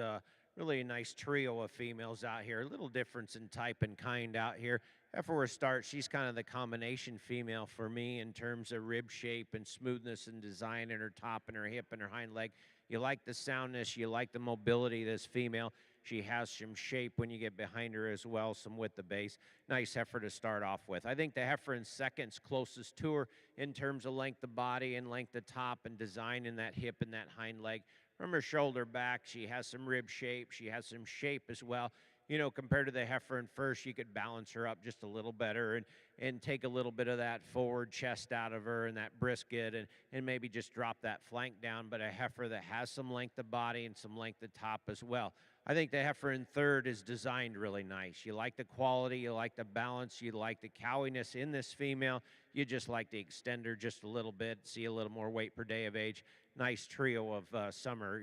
Really a nice trio of females out here. A little difference in type and kind out here. After we start, she's kind of the combination female for me in terms of rib shape and smoothness and design in her top and her hip and her hind leg. You like the soundness, you like the mobility of this female. She has some shape when you get behind her as well, some width of base. Nice heifer to start off with. I think the heifer in second's closest to her in terms of length of body and length of top and design in that hip and that hind leg. from her shoulder back, she has some rib shape. She has some shape as well. You know, compared to the heifer in first, you could balance her up just a little better and take a little bit of that forward chest out of her and that brisket and maybe just drop that flank down. But a heifer that has some length of body and some length of top as well. I think the heifer in third is designed really nice. You like the quality, you like the balance, you like the cowiness in this female. You just like to extend her just a little bit, see a little more weight per day of age. Nice trio of summer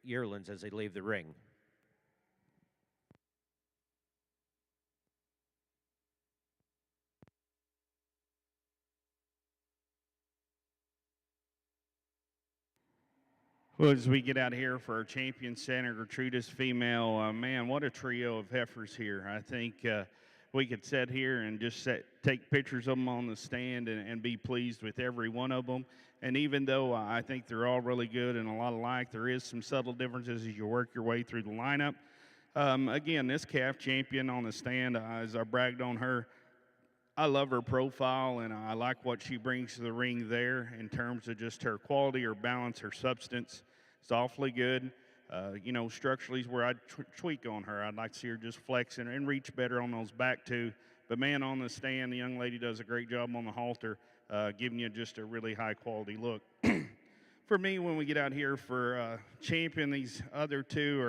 yearlings as they leave the ring. Well, as we get out here for our champion center, Gertrudis female, man, what a trio of heifers here. I think we could sit here and just take pictures of them on the stand and be pleased with every one of them. And even though I think they're all really good and a lot alike, there is some subtle differences as you work your way through the lineup. Again, this calf champion on the stand, as I bragged on her, I love her profile, and I like what she brings to the ring there in terms of just her quality, her balance, her substance. It's awfully good. You know, structurally is where I'd tweak on her. I'd like to see her just flex and reach better on those back two. But, man, on the stand, the young lady does a great job on the halter, giving you just a really high-quality look. For me, when we get out here for champion, these other two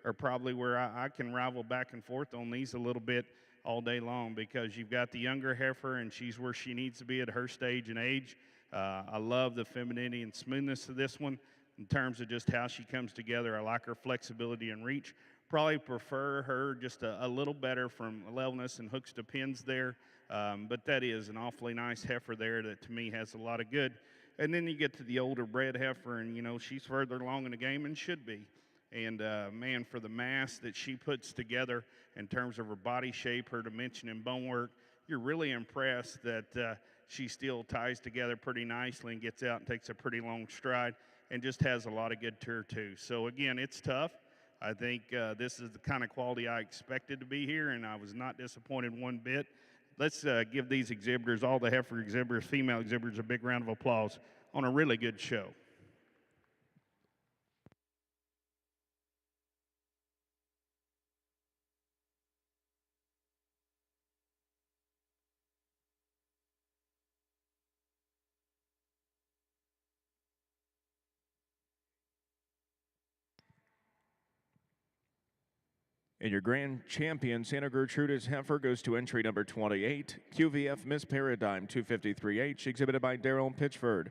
are probably where I can rival back and forth on these a little bit all day long, because you've got the younger heifer and she's where she needs to be at her stage and age. I love the femininity and smoothness of this one in terms of just how she comes together. I like her flexibility and reach. Probably prefer her just a little better from levelness and hooks to pins there, but that is an awfully nice heifer there that to me has a lot of good. And then you get to the older bred heifer, and you know she's further along in the game and should be. And man, for the mass that she puts together in terms of her body shape, her dimension, and bone work, you're really impressed that she still ties together pretty nicely and gets out and takes a pretty long stride and just has a lot of good to her too. So again, it's tough. I think this is the kind of quality I expected to be here, and I was not disappointed one bit. Let's give these exhibitors, all the heifer exhibitors, female exhibitors, a big round of applause on a really good show. And your grand champion, Santa Gertrudis heifer, goes to entry number 28, QVF Miss Paradigm 253H, exhibited by Daryl Pitchford.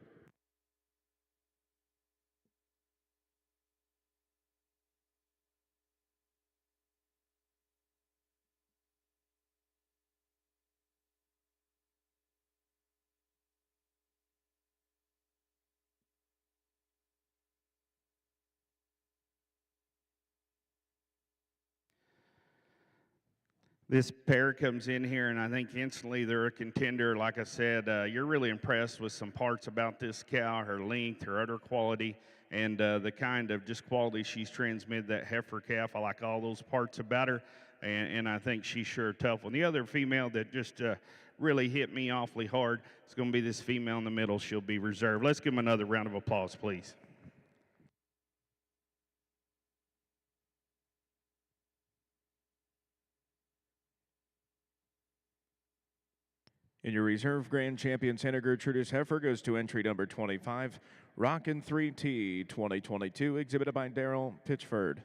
This pair comes in here, and I think instantly they're a contender. Like I said, you're really impressed with some parts about this cow, her length, her udder quality, and the kind of just quality she's transmitted that heifer calf. I like all those parts about her, and I think she's sure a tough one. The other female that just really hit me awfully hard is going to be this female in the middle. She'll be reserved. Let's give them another round of applause, please. In your reserve, grand champion Santa Gertrudis heifer goes to entry number 25, Rockin' 3T 2022, exhibited by Daryl Pitchford.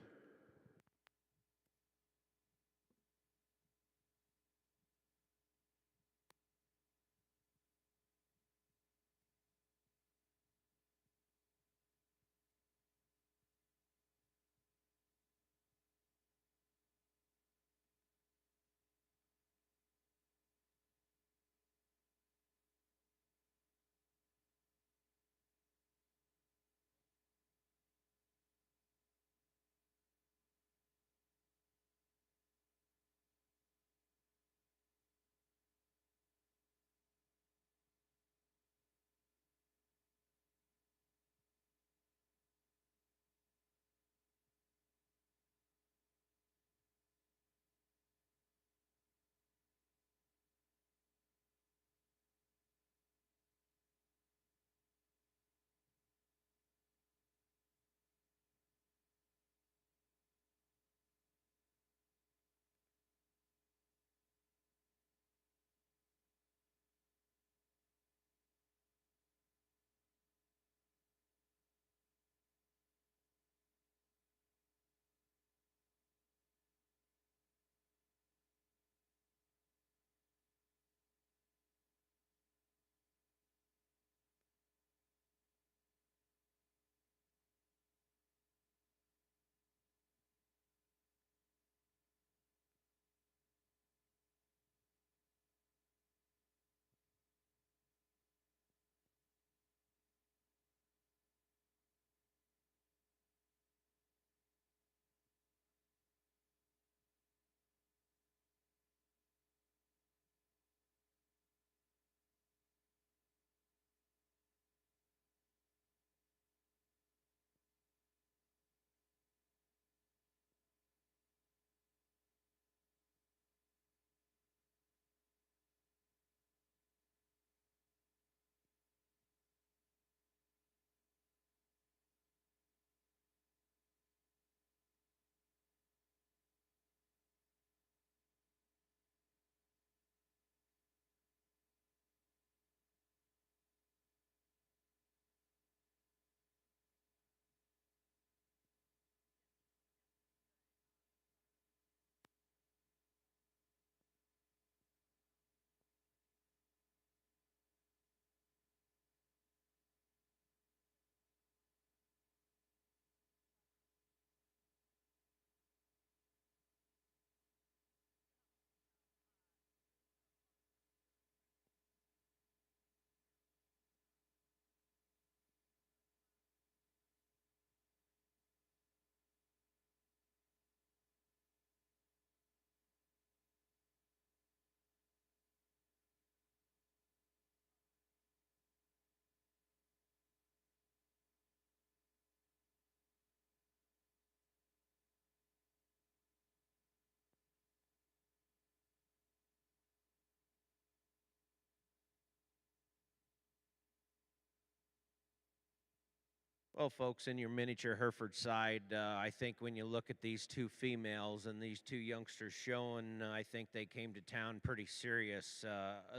Well, folks, in your miniature Hereford side, I think when you look at these two females and these two youngsters showing, I think they came to town pretty serious.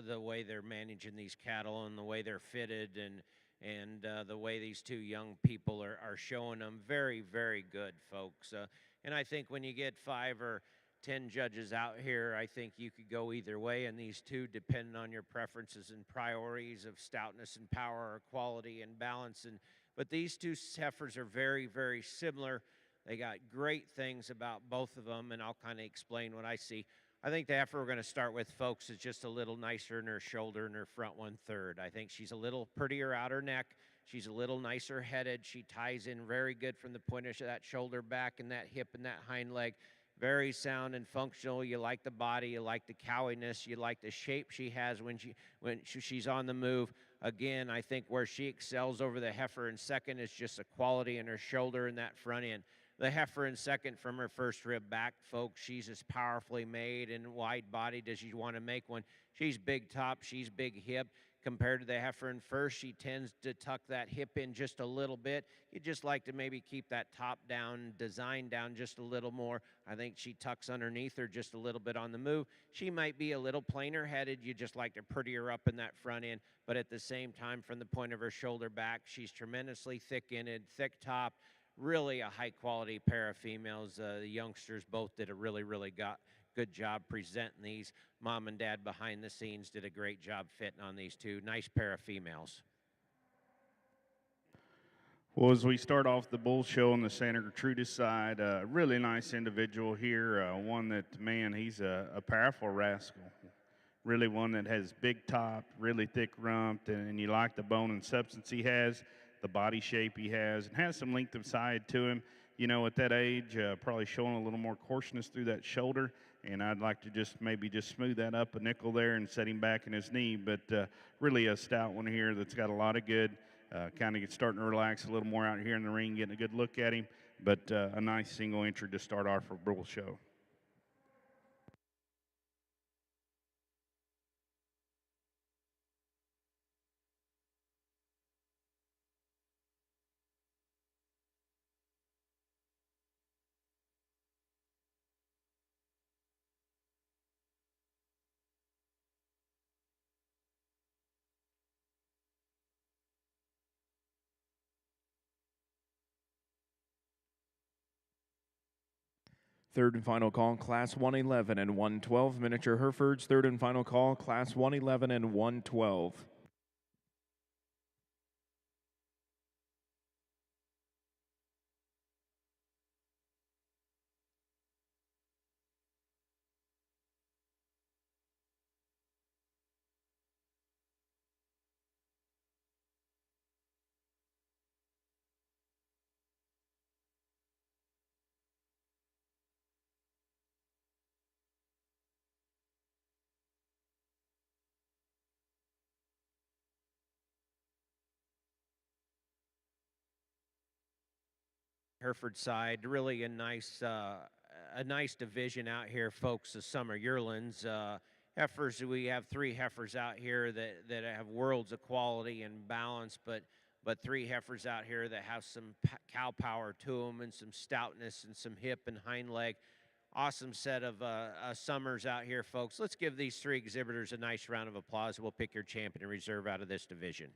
The way they're managing these cattle and the way they're fitted and the way these two young people are showing them, very, very good, folks. And I think when you get 5 or 10 judges out here, I think you could go either way in these two, depending on your preferences and priorities of stoutness and power or quality and balance. But these two heifers are very, very similar. They got great things about both of them, and I'll kind of explain what I see. I think the heifer we're going to start with, folks, is just a little nicer in her shoulder and her front 1/3. I think she's a little prettier out her neck. She's a little nicer headed. She ties in very good from the point of that shoulder back and that hip and that hind leg. Very sound and functional. You like the body, you like the cowiness, you like the shape she has when she's on the move. Again, I think where she excels over the heifer in second is just the quality in her shoulder and that front end. The heifer in second from her first rib back, folks, she's as powerfully made and wide-bodied as you want to make one. She's big top, she's big hip. Compared to the heifer in first, she tends to tuck that hip in just a little bit. You just like to maybe keep that top down, design down just a little more. I think she tucks underneath her just a little bit on the move. She might be a little plainer headed. You just like to pretty her up in that front end. But at the same time, from the point of her shoulder back, she's tremendously thick-ended, thick top. Really a high-quality pair of females. The youngsters both did a really, really good job presenting these. Mom and Dad behind the scenes did a great job fitting on these two. Nice pair of females. Well, as we start off the bull show on the Santa Gertrudis side, really nice individual here. One that, man, he's a powerful rascal. Really one that has big top, really thick rump, and you like the bone and substance he has, the body shape he has, and has some length of side to him. You know, at that age, probably showing a little more coarseness through that shoulder, and I'd like to just smooth that up a nickel there and set him back in his knee. But really a stout one here that's got a lot of good. Kind of starting to relax a little more out here in the ring, getting a good look at him. But a nice single entry to start our bull show. Third and final call, Class 111 and 112. Miniature Herefords, third and final call, Class 111 and 112. Hereford side, really a nice division out here, folks. The summer yearlings, heifers. We have 3 heifers out here that have worlds of quality and balance, but 3 heifers out here that have some cow power to them and some stoutness and some hip and hind leg. Awesome set of summers out here, folks. Let's give these 3 exhibitors a nice round of applause. We'll pick your champion and reserve out of this division.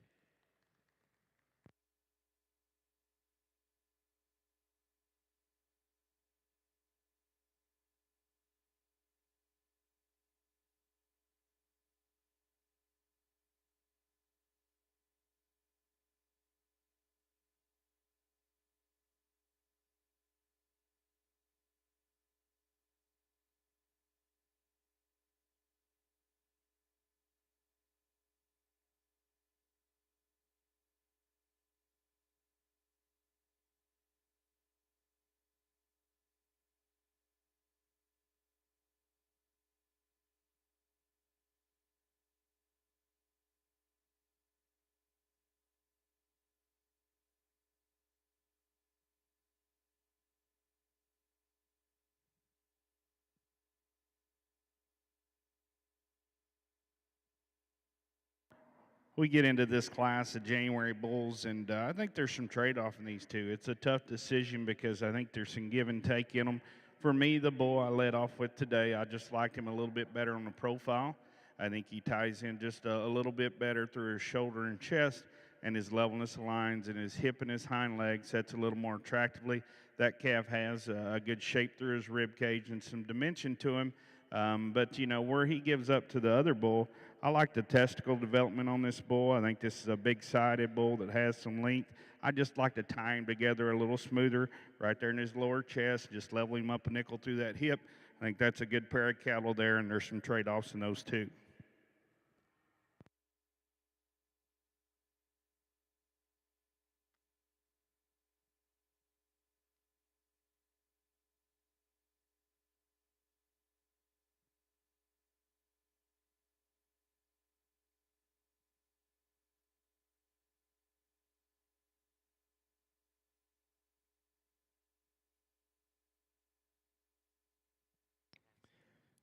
we get into this class of January bulls, and I think there's some trade-off in these two. It's a tough decision because I think there's some give and take in them. For me, the bull I led off with today, I just liked him a little bit better on the profile. I think he ties in just a little bit better through his shoulder and chest, and his levelness of lines and his hip and his hind leg sets a little more attractively. That calf has a good shape through his rib cage and some dimension to him. But, you know, where he gives up to the other bull, I like the testicle development on this bull. I think this is a big-sided bull that has some length. I just like to tie him together a little smoother right there in his lower chest, just level him up a nickel through that hip. I think that's a good pair of cattle there, and there's some trade-offs in those two.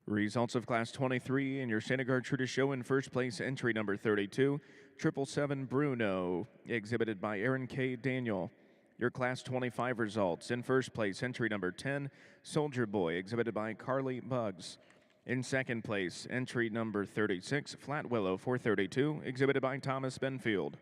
Results of Class 23 in your Santa Gertrudis show. In first place, entry number 32, 777 Bruno, exhibited by Aaron K. Daniel. Your Class 25 results. In first place, entry number 10, Soldier Boy, exhibited by Carly Buggs. In second place, entry number 36, Flat Willow 432, exhibited by Thomas Benfield.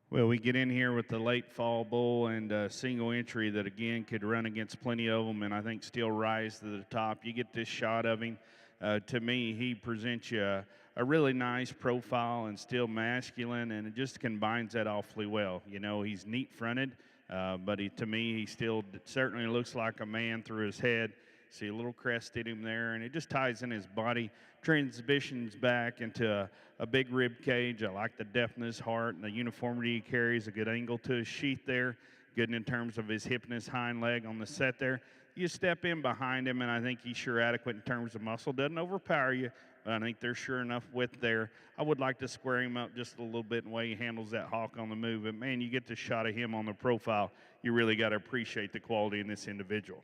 Well, we get in here with the late fall bull and a single entry that, again, could run against plenty of them and I think still rise to the top. You get this shot of him. To me, he presents you a really nice profile and still masculine, and it just combines that awfully well. You know, he's neat-fronted, but to me, he still certainly looks like a man through his head. See a little crest in him there, and it just ties in his body. Transitions back into a big rib cage. I like the depth in his heart and the uniformity he carries, a good angle to his sheath there, good in terms of his hip and his hind leg on the set there. You step in behind him, and I think he's sure adequate in terms of muscle. Doesn't overpower you, but I think there's sure enough width there. I would like to square him up just a little bit in the way he handles that hawk on the move. But, man, you get the shot of him on the profile. You really got to appreciate the quality in this individual.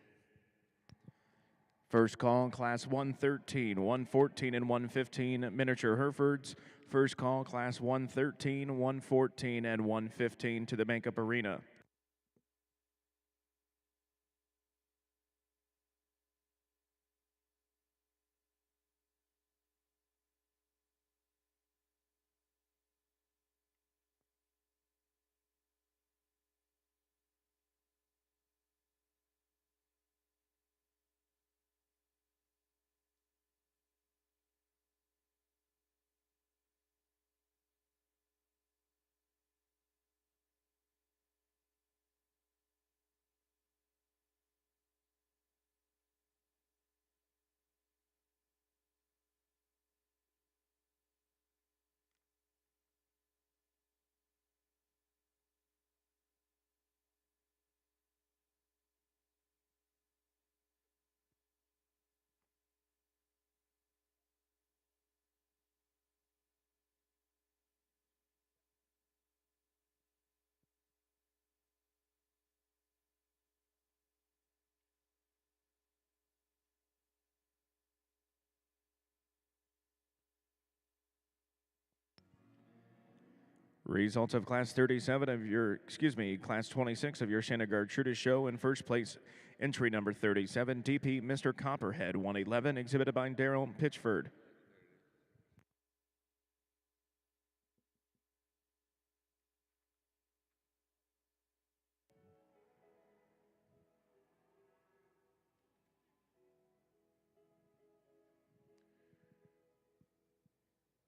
First call, Class 113, 114, and 115 miniature Herefords. First call, Class 113, 114, and 115 to the Bank-Up Arena. Results of Class 37 of your, Class 26 of your Santa Gertrudis show. In first place, entry number 37, DP Mr. Copperhead 111, exhibited by Daryl Pitchford.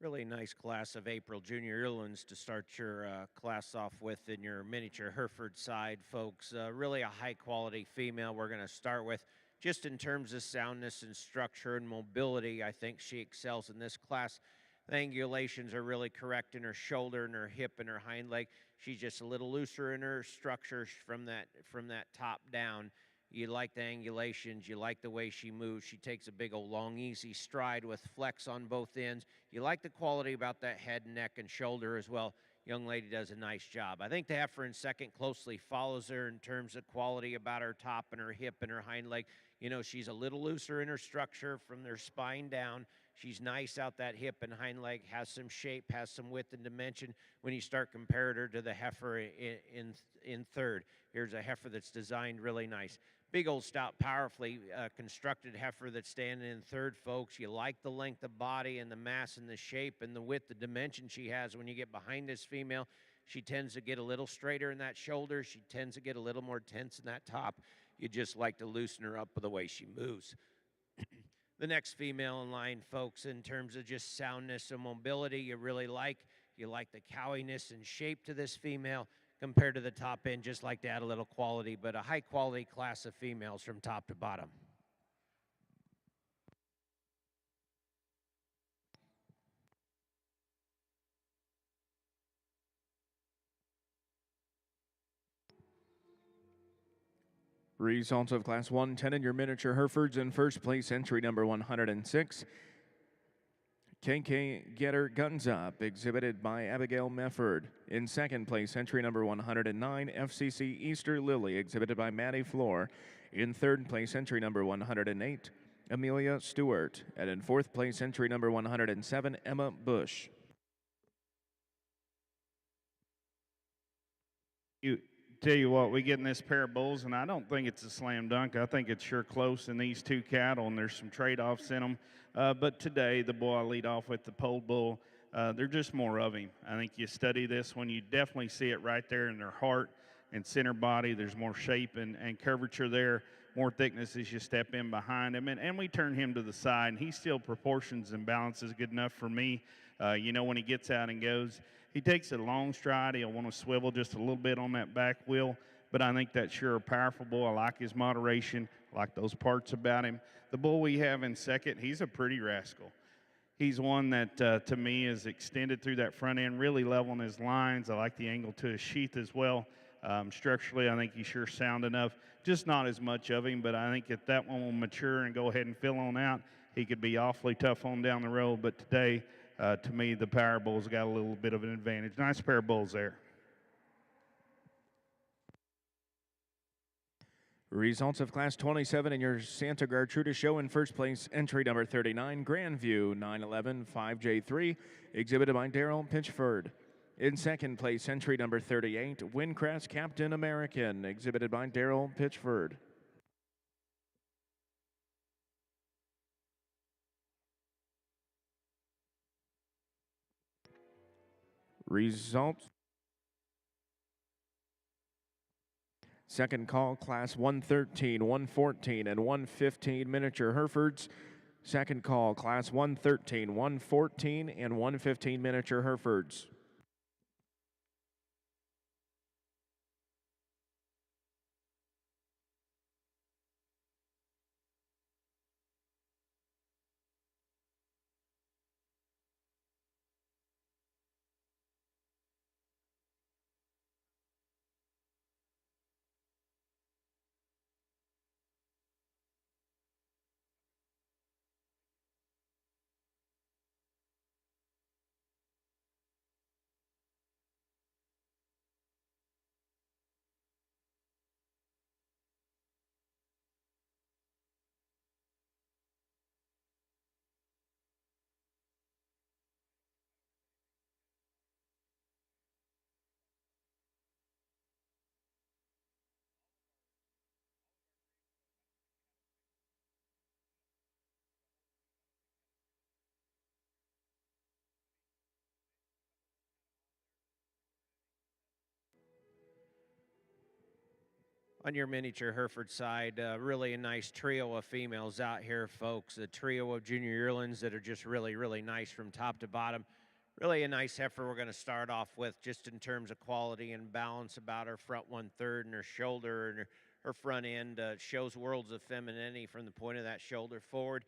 Really nice class of April Junior Yearlings to start your class off with in your miniature Hereford side, folks. Really a high quality female we're going to start with. Just in terms of soundness and structure and mobility, I think she excels in this class. The angulations are really correct in her shoulder and her hip and her hind leg. She's just a little looser in her structure from that top down. You like the angulations. You like the way she moves. She takes a big old long, easy stride with flex on both ends. You like the quality about that head, neck, and shoulder as well. Young lady does a nice job. I think the heifer in second closely follows her in terms of quality about her top and her hip and her hind leg. You know, she's a little looser in her structure from their spine down. She's nice out that hip and hind leg, has some shape, has some width and dimension when you start comparing her to the heifer in third. Here's a heifer that's designed really nice. Big old stout, powerfully constructed heifer that's standing in third, folks. You like the length of body and the mass and the shape and the width, the dimension she has. When you get behind this female, she tends to get a little straighter in that shoulder. She tends to get a little more tense in that top. You just like to loosen her up with the way she moves. The next female in line, folks, in terms of just soundness and mobility, you really like. You like the cowiness and shape to this female. Compared to the top end, just like to add a little quality, but a high quality class of females from top to bottom. Results of Class 110 in your miniature Herefords. In first place, entry number 106, KK Getter Guns Up, exhibited by Abigail Mefford. In second place, entry number 109, FCC Easter Lily, exhibited by Maddie Floor. In third place, entry number 108, Amelia Stewart. And in fourth place, entry number 107, Emma Bush. Tell you what, we get in this pair of bulls, and I don't think it's a slam dunk. I think it's sure close in these two cattle, and there's some trade-offs in them. But today, the bull I lead off with, the pole bull, they're just more of him. I think you study this one, you definitely see it right there in their heart and center body. There's more shape and curvature there, more thickness as you step in behind him. And we turn him to the side, and he still proportions and balances good enough for me. You know, when he gets out and goes, he takes a long stride. He'll want to swivel just a little bit on that back wheel, but I think that's sure a powerful bull. I like his moderation, I like those parts about him. The bull we have in second, he's a pretty rascal. He's one that, to me, is extended through that front end, really leveling his lines. I like the angle to his sheath as well. Structurally, I think he's sure sound enough. Just not as much of him, but I think if that one will mature and go ahead and fill on out, he could be awfully tough on down the road. But today, to me, the Power Bull's got a little bit of an advantage. Nice pair of bulls there. Results of Class 27 in your Santa Gertrudis show. In first place, entry number 39, Grandview 911 5J3, exhibited by Daryl Pitchford. In second place, entry number 38, Windcrest Captain American, exhibited by Daryl Pitchford. Results. Second call, Class 113, 114, and 115 miniature Herefords. Second call, Class 113, 114, and 115 miniature Herefords. On your miniature Hereford side, really a nice trio of females out here, folks. A trio of junior yearlings that are just really, really nice from top to bottom. Really a nice heifer we're going to start off with just in terms of quality and balance about her front 1/3 and her shoulder and her front end. Shows worlds of femininity from the point of that shoulder forward.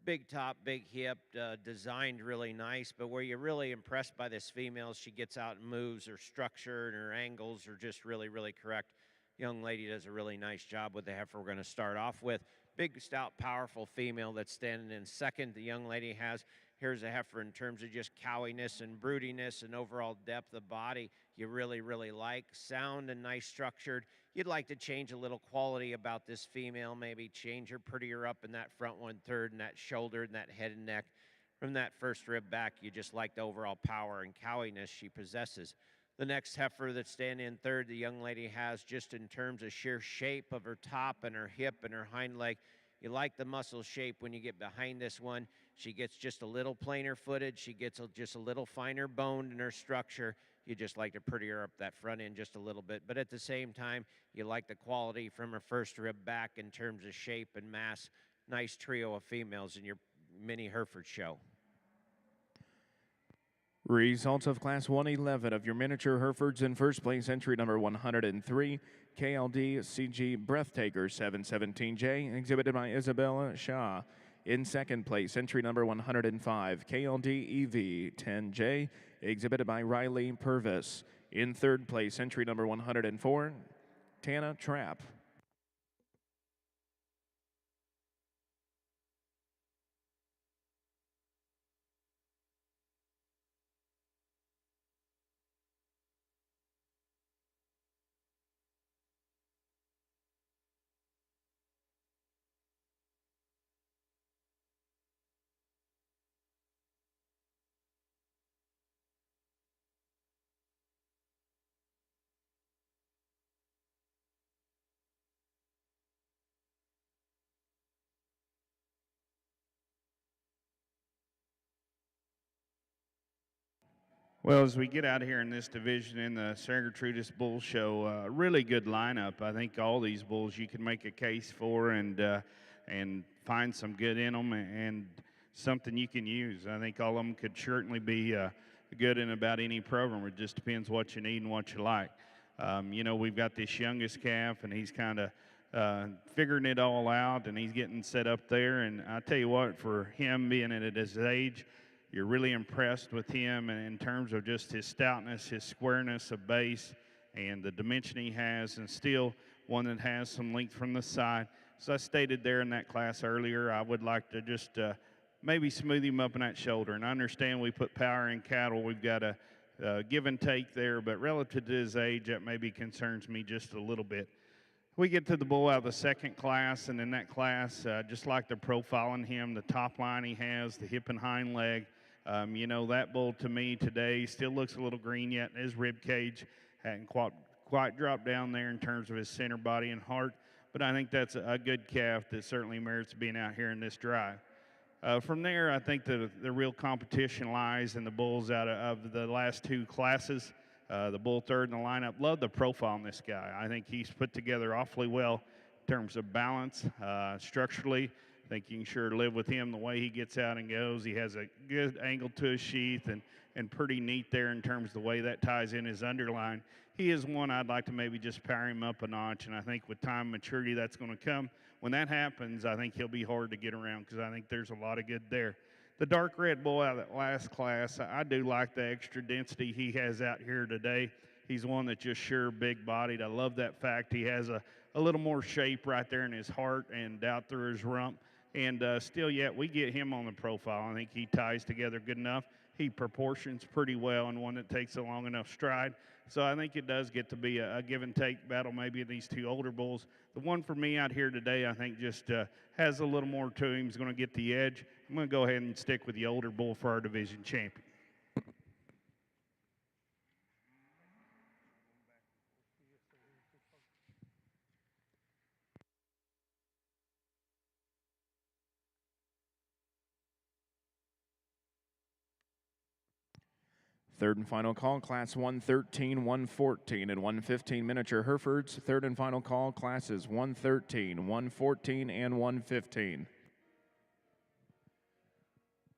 Big top, big hip, designed really nice. But where you're really impressed by this female, she gets out and moves. Her structure and her angles are just really, really correct. Young lady does a really nice job with the heifer we're going to start off with. Big, stout, powerful female that's standing in second. The young lady has, here's a heifer in terms of just cowiness and broodiness and overall depth of body you really, really like. Sound and nice structured. You'd like to change a little quality about this female, maybe change her prettier up in that front 1/3 and that shoulder and that head and neck. From that first rib back, you just like the overall power and cowiness she possesses. The next heifer that's standing in third, the young lady has just in terms of sheer shape of her top and her hip and her hind leg. You like the muscle shape when you get behind this one. She gets just a little plainer footed. She gets just a little finer boned in her structure. You just like to prettier up that front end just a little bit. But at the same time, you like the quality from her first rib back in terms of shape and mass. Nice trio of females in your mini Hereford show. Results of Class 111 of your miniature Herefords. In first place, entry number 103, KLD CG Breathtaker 717J, exhibited by Isabella Shaw. In second place, entry number 105, KLD EV 10J, exhibited by Riley Purvis. In third place, entry number 104, Tana Trapp. Well, as we get out here in this division in the Gertrudis Bull Show, really good lineup. I think all these bulls you can make a case for and find some good in them and something you can use. I think all of them could certainly be good in about any program. It just depends what you need and what you like. We've got this youngest calf, and he's kind of figuring it all out, and he's getting set up there. And I tell you what, for him being at his age, you're really impressed with him and in terms of just his stoutness, his squareness of base, and the dimension he has, and still one that has some length from the side. As I stated there in that class earlier, I would like to just maybe smooth him up in that shoulder. And I understand we put power in cattle. We've got a give and take there, but relative to his age, that maybe concerns me just a little bit. We get to the bull out of the second class, and in that class, just like the profile on him, the top line he has, the hip and hind leg, that bull to me today still looks a little green yet. His rib cage hadn't quite dropped down there in terms of his center body and heart, but I think that's a good calf that certainly merits being out here in this drive. From there, I think the real competition lies in the bulls out of the last two classes. The bull third in the lineup. Love the profile on this guy. I think he's put together awfully well in terms of balance, structurally. I think you can sure live with him the way he gets out and goes. He has a good angle to his sheath and pretty neat there in terms of the way that ties in his underline. He is one I'd like to maybe just power him up a notch, and I think with time and maturity that's going to come. When that happens, I think he'll be hard to get around because I think there's a lot of good there. The dark red bull out of that last class, I do like the extra density he has out here today. He's one that's just sure big-bodied. I love that fact. He has a little more shape right there in his heart and out through his rump. And still yet, we get him on the profile. I think he ties together good enough. He proportions pretty well and one that takes a long enough stride. So I think it does get to be a give and take battle maybe in these two older bulls. The one for me out here today, I think just has a little more to him. He's going to get the edge. I'm going to go ahead and stick with the older bull for our division champion. Third and final call, Class 113, 114, and 115 miniature Herefords. Third and final call, Classes 113, 114, and 115.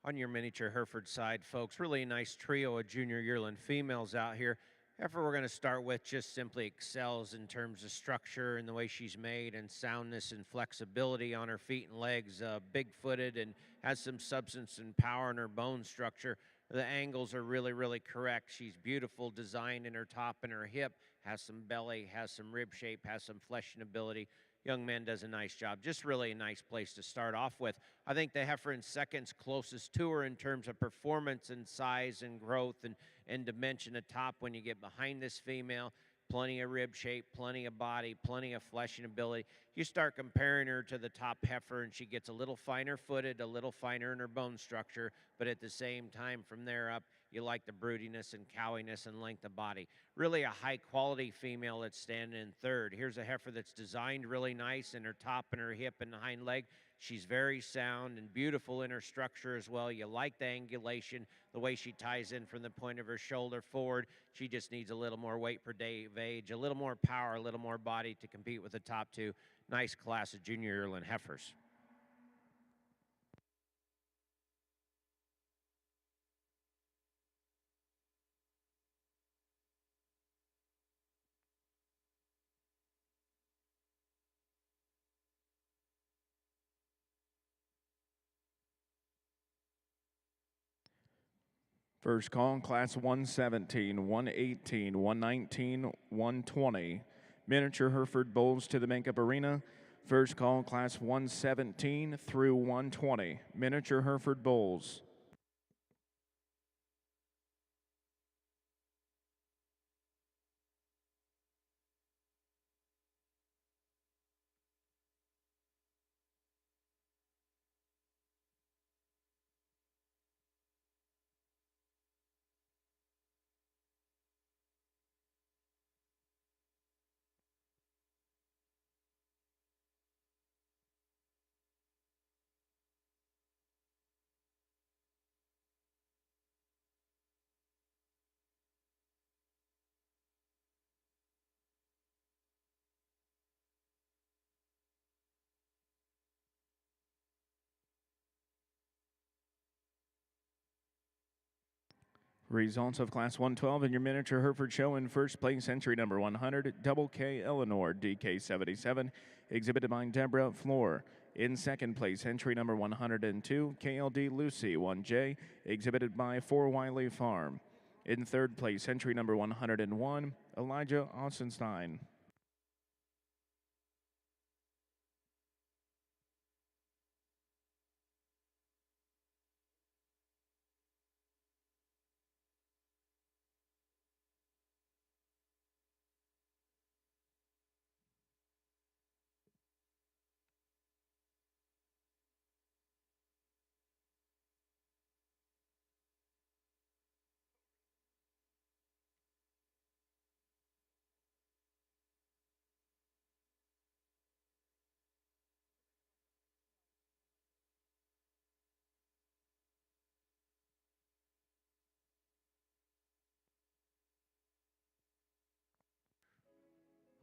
On your miniature Hereford side, folks, really a nice trio of junior yearling females out here. Heifer we're going to start with just simply excels in terms of structure and the way she's made, and soundness and flexibility on her feet and legs. Big-footed and has some substance and power in her bone structure. The angles are really, really correct. She's beautiful design in her top and her hip, has some belly, has some rib shape, has some fleshing ability. Young man does a nice job. Just really a nice place to start off with. I think the heifer in second's closest to her in terms of performance and size and growth and dimension atop when you get behind this female. Plenty of rib shape, plenty of body, plenty of fleshing ability. You start comparing her to the top heifer, and she gets a little finer footed, a little finer in her bone structure, but at the same time, from there up, you like the broodiness and cowiness and length of body. Really a high-quality female that's standing in third. Here's a heifer that's designed really nice in her top and her hip and hind leg. She's very sound and beautiful in her structure as well. You like the angulation, the way she ties in from the point of her shoulder forward. She just needs a little more weight per day of age, a little more power, a little more body to compete with the top two. Nice class of junior yearling heifers. First call, Class 117, 118, 119, 120. Miniature Hereford Bulls to the makeup arena. First call, Class 117 through 120. Miniature Hereford Bulls. Results of Class 112 in your miniature Hereford show. In first place, entry number 100, Double K Eleanor, DK77, exhibited by Deborah Floor. In second place, entry number 102, KLD Lucy, 1J, exhibited by 4 Wiley Farm. In third place, entry number 101, Elijah Ostenstein.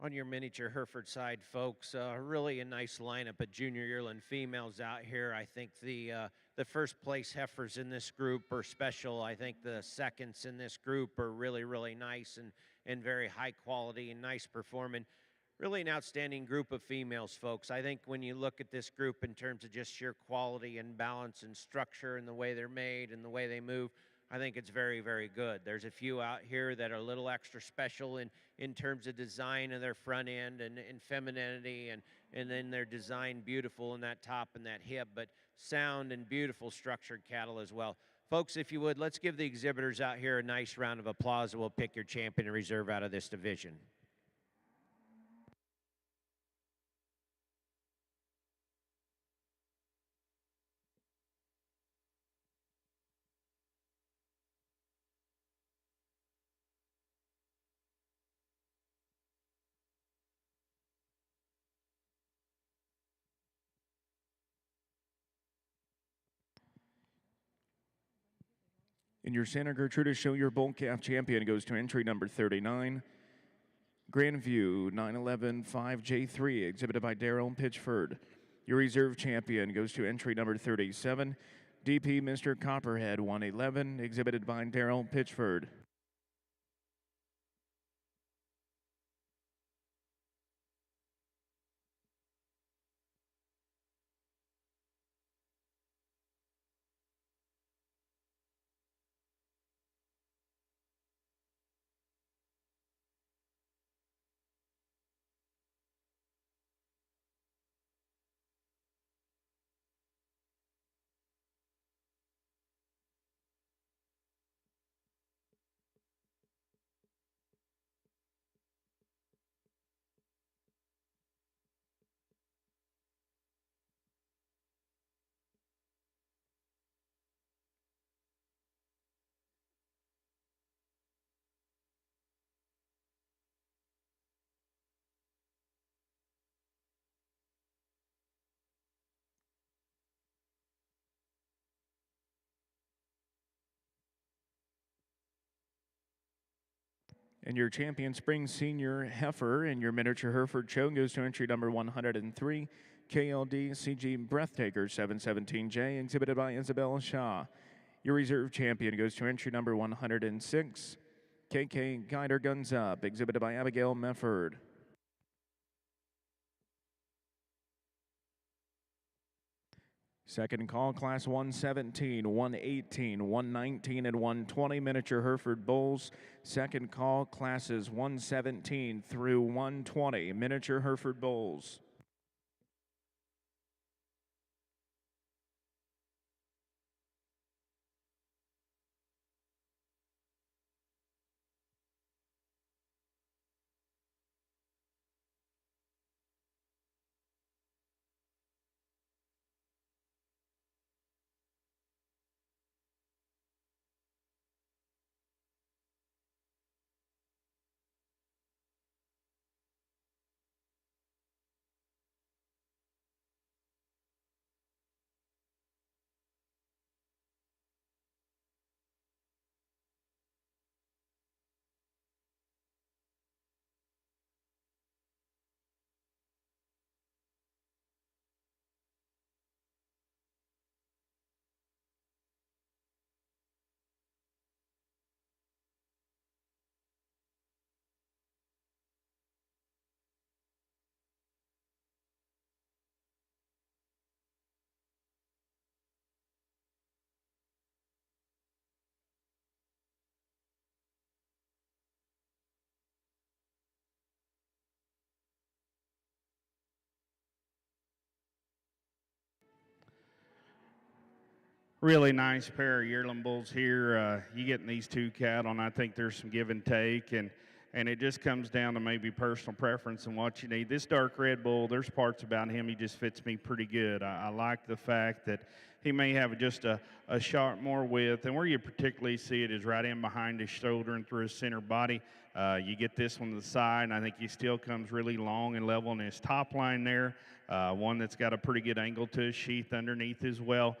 On your miniature Hereford side, folks, really a nice lineup of junior yearling females out here. I think the first place heifers in this group are special. I think the seconds in this group are really, really nice and very high quality and nice performing. Really an outstanding group of females, folks. I think when you look at this group in terms of just sheer quality and balance and structure and the way they're made and the way they move, I think it's very, very good. There's a few out here that are a little extra special in terms of design of their front end and femininity, and then their design beautiful in that top and that hip, but sound and beautiful structured cattle as well. Folks, if you would, let's give the exhibitors out here a nice round of applause, and we'll pick your champion and reserve out of this division. In your Santa Gertrudis Show Your Bull Calf champion goes to entry number 39, Grandview 911 5J3, exhibited by Daryl Pitchford. Your reserve champion goes to entry number 37, DP Mr. Copperhead 111, exhibited by Daryl Pitchford. And your champion spring senior heifer in your miniature Hereford show goes to entry number 103, KLD CG Breathtaker 717J, exhibited by Isabel Shaw. Your reserve champion goes to entry number 106, KK Guider Guns Up, exhibited by Abigail Mefford. Second call, class 117, 118, 119, and 120 miniature Hereford bulls. Second call, classes 117 through 120 miniature Hereford bulls. Really nice pair of yearling bulls here. You getting these two cattle, and I think there's some give and take, and it just comes down to maybe personal preference and what you need. This dark red bull, there's parts about him, he just fits me pretty good. I like the fact that he may have just a shot more width, and where you particularly see it is right in behind his shoulder and through his center body. You get this one to the side, and I think he still comes really long and level in his top line there. One that's got a pretty good angle to his sheath underneath as well.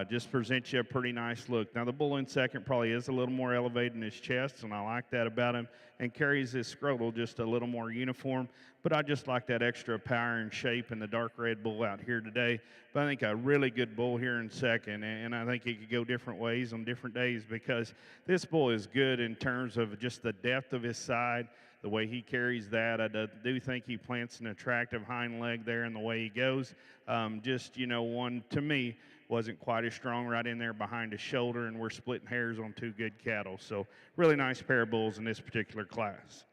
Just presents you a pretty nice look. Now, the bull in second probably is a little more elevated in his chest, and I like that about him, and carries his scrotal just a little more uniform. But I just like that extra power and shape in the dark red bull out here today. But I think a really good bull here in second, and I think he could go different ways on different days, because this bull is good in terms of just the depth of his side, the way he carries that. I do think he plants an attractive hind leg there in the way he goes. Just, one, to me, wasn't quite as strong right in there behind his shoulder, and we're splitting hairs on two good cattle. So really nice pair of bulls in this particular class.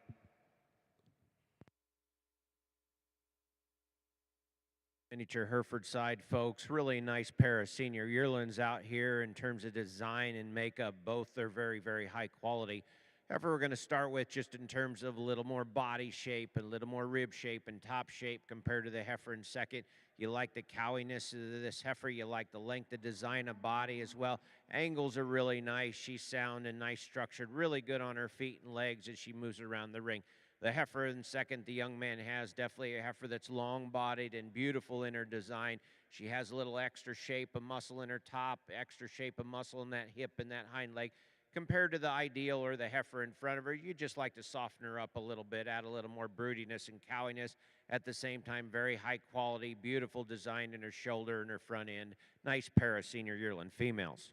Miniature Hereford side, folks. Really nice pair of senior yearlings out here in terms of design and makeup. Both are very, very high quality. However, we're going to start with just in terms of a little more body shape, a little more rib shape and top shape compared to the heifer in second. You like the cowiness of this heifer. You like the length, the design of body as well. Angles are really nice. She's sound and nice structured. Really good on her feet and legs as she moves around the ring. The heifer in second, the young man has definitely a heifer that's long-bodied and beautiful in her design. She has a little extra shape of muscle in her top, extra shape of muscle in that hip and that hind leg. compared to the ideal or the heifer in front of her, you just like to soften her up a little bit, add a little more broodiness and cowiness. At the same time, very high quality, beautiful design in her shoulder and her front end. Nice pair of senior yearling females.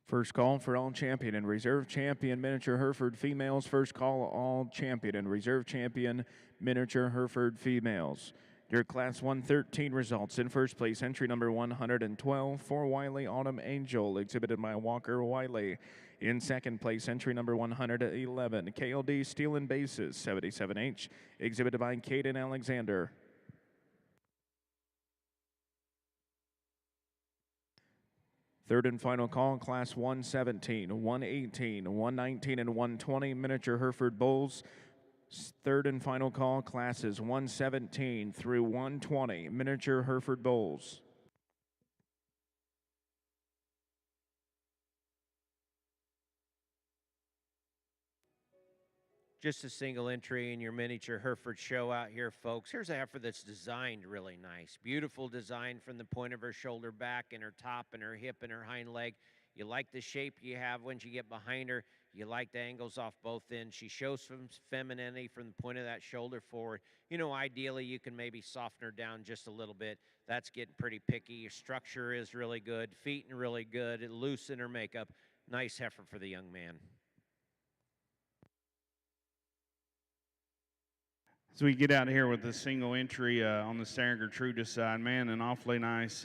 First call for all champion and reserve champion miniature Hereford females. First call all champion and reserve champion miniature Hereford females. Your Class 113 results. In first place, entry number 112 for Wiley Autumn Angel, exhibited by Walker Wiley. In second place, entry number 111, KLD Steel and Bases, 77H, exhibited by Caden Alexander. Third and final call, Class 117, 118, 119, and 120 miniature Hereford bulls. Third and final call, classes 117 through 120 miniature Hereford bulls. Just a single entry in your miniature Hereford show out here, folks. Here's a heifer that's designed really nice. Beautiful design from the point of her shoulder back and her top and her hip and her hind leg. You like the shape you have when you get behind her. You like the angles off both ends. She shows some femininity from the point of that shoulder forward. You know, ideally, you can maybe soften her down just a little bit. That's getting pretty picky. Your structure is really good. Feet are really good. Loose in her makeup. Nice heifer for the young man. So we get out here with a single entry on the Gertrudis side. Man, an awfully nice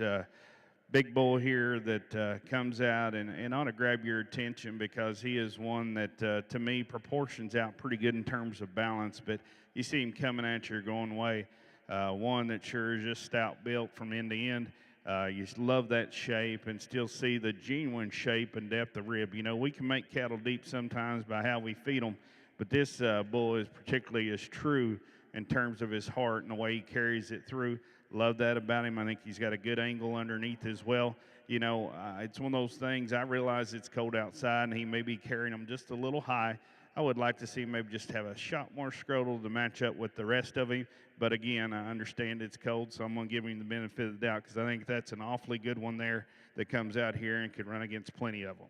big bull here that comes out and ought to grab your attention because he is one that, to me, proportions out pretty good in terms of balance. But you see him coming at you going way. One that sure is just stout built from end to end. You love that shape and still see the genuine shape and depth of rib. You know, we can make cattle deep sometimes by how we feed them, but this bull is particularly as true in terms of his heart and the way he carries it through. Love that about him. I think he's got a good angle underneath as well. You know, it's one of those things. I realize it's cold outside and he may be carrying them just a little high. I would like to see him maybe just have a shot more scrotal to match up with the rest of him. But again, I understand it's cold, so I'm going to give him the benefit of the doubt because I think that's an awfully good one there that comes out here and could run against plenty of them.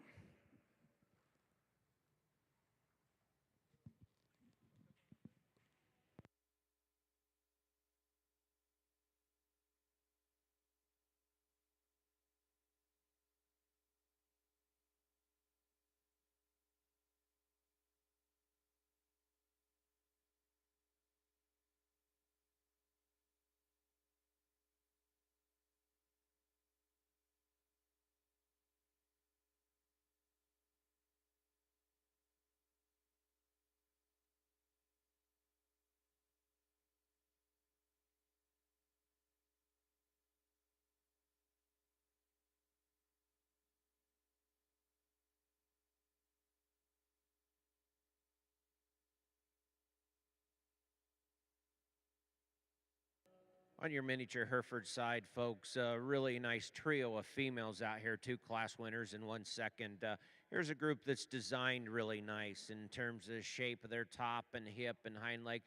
On your miniature Hereford side, folks, really nice trio of females out here, 2 class winners and 1 second. Here's a group that's designed really nice in terms of the shape of their top and hip and hind leg.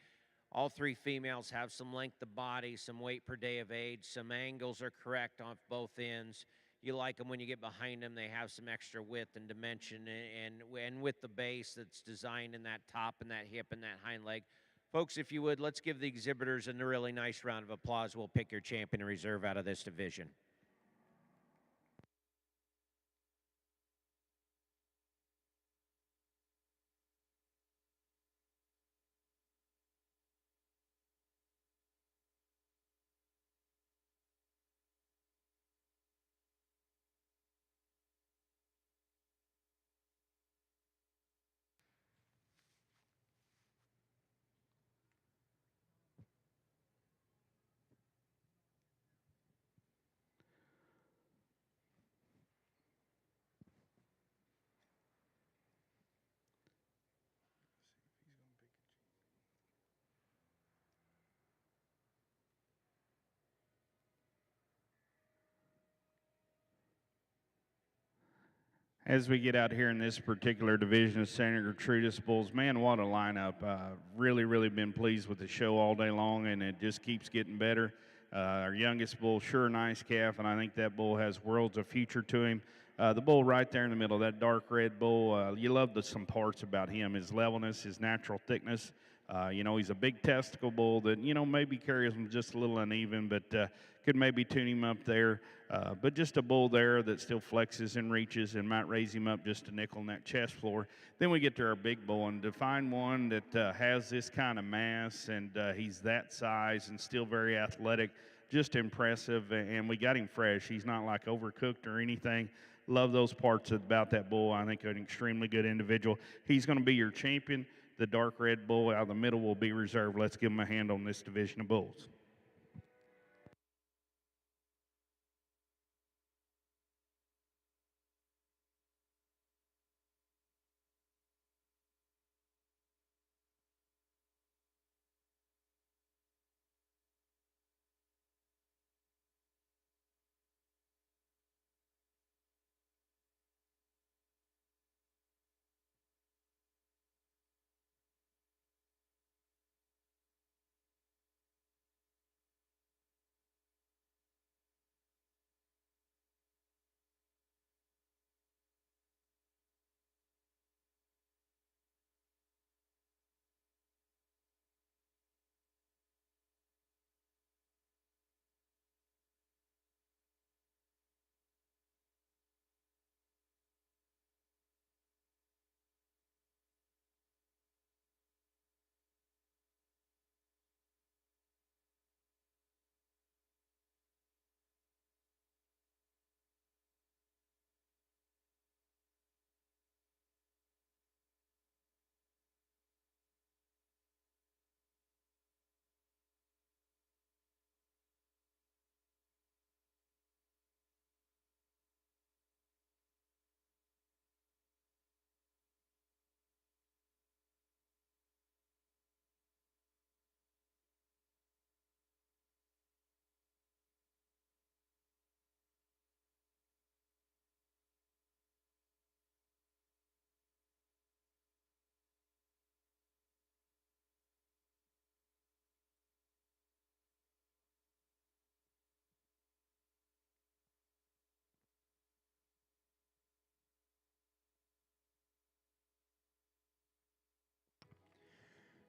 All 3 females have some length of body, some weight per day of age, some angles are correct off both ends. You like them when you get behind them. They have some extra width and dimension, and with the base that's designed in that top and that hip and that hind leg. Folks, if you would, let's give the exhibitors a really nice round of applause. We'll pick your champion and reserve out of this division. As we get out here in this particular division of Santa Gertrudis bulls, man, what a lineup. Really been pleased with the show all day long, and it just keeps getting better. Our youngest bull, sure nice calf, and I think that bull has worlds of future to him. The bull right there in the middle, that dark red bull, you love some parts about him, his levelness, his natural thickness. He's a big testicle bull that, maybe carries him just a little uneven, but could maybe tune him up there. But just a bull there that still flexes and reaches and might raise him up just a nickel in that chest floor. Then we get to our big bull, and to find one that has this kind of mass and he's that size and still very athletic, just impressive. And we got him fresh. He's not like overcooked or anything. Love those parts about that bull. I think an extremely good individual. He's going to be your champion. The dark red bull out of the middle will be reserved. Let's give him a hand on this division of bulls.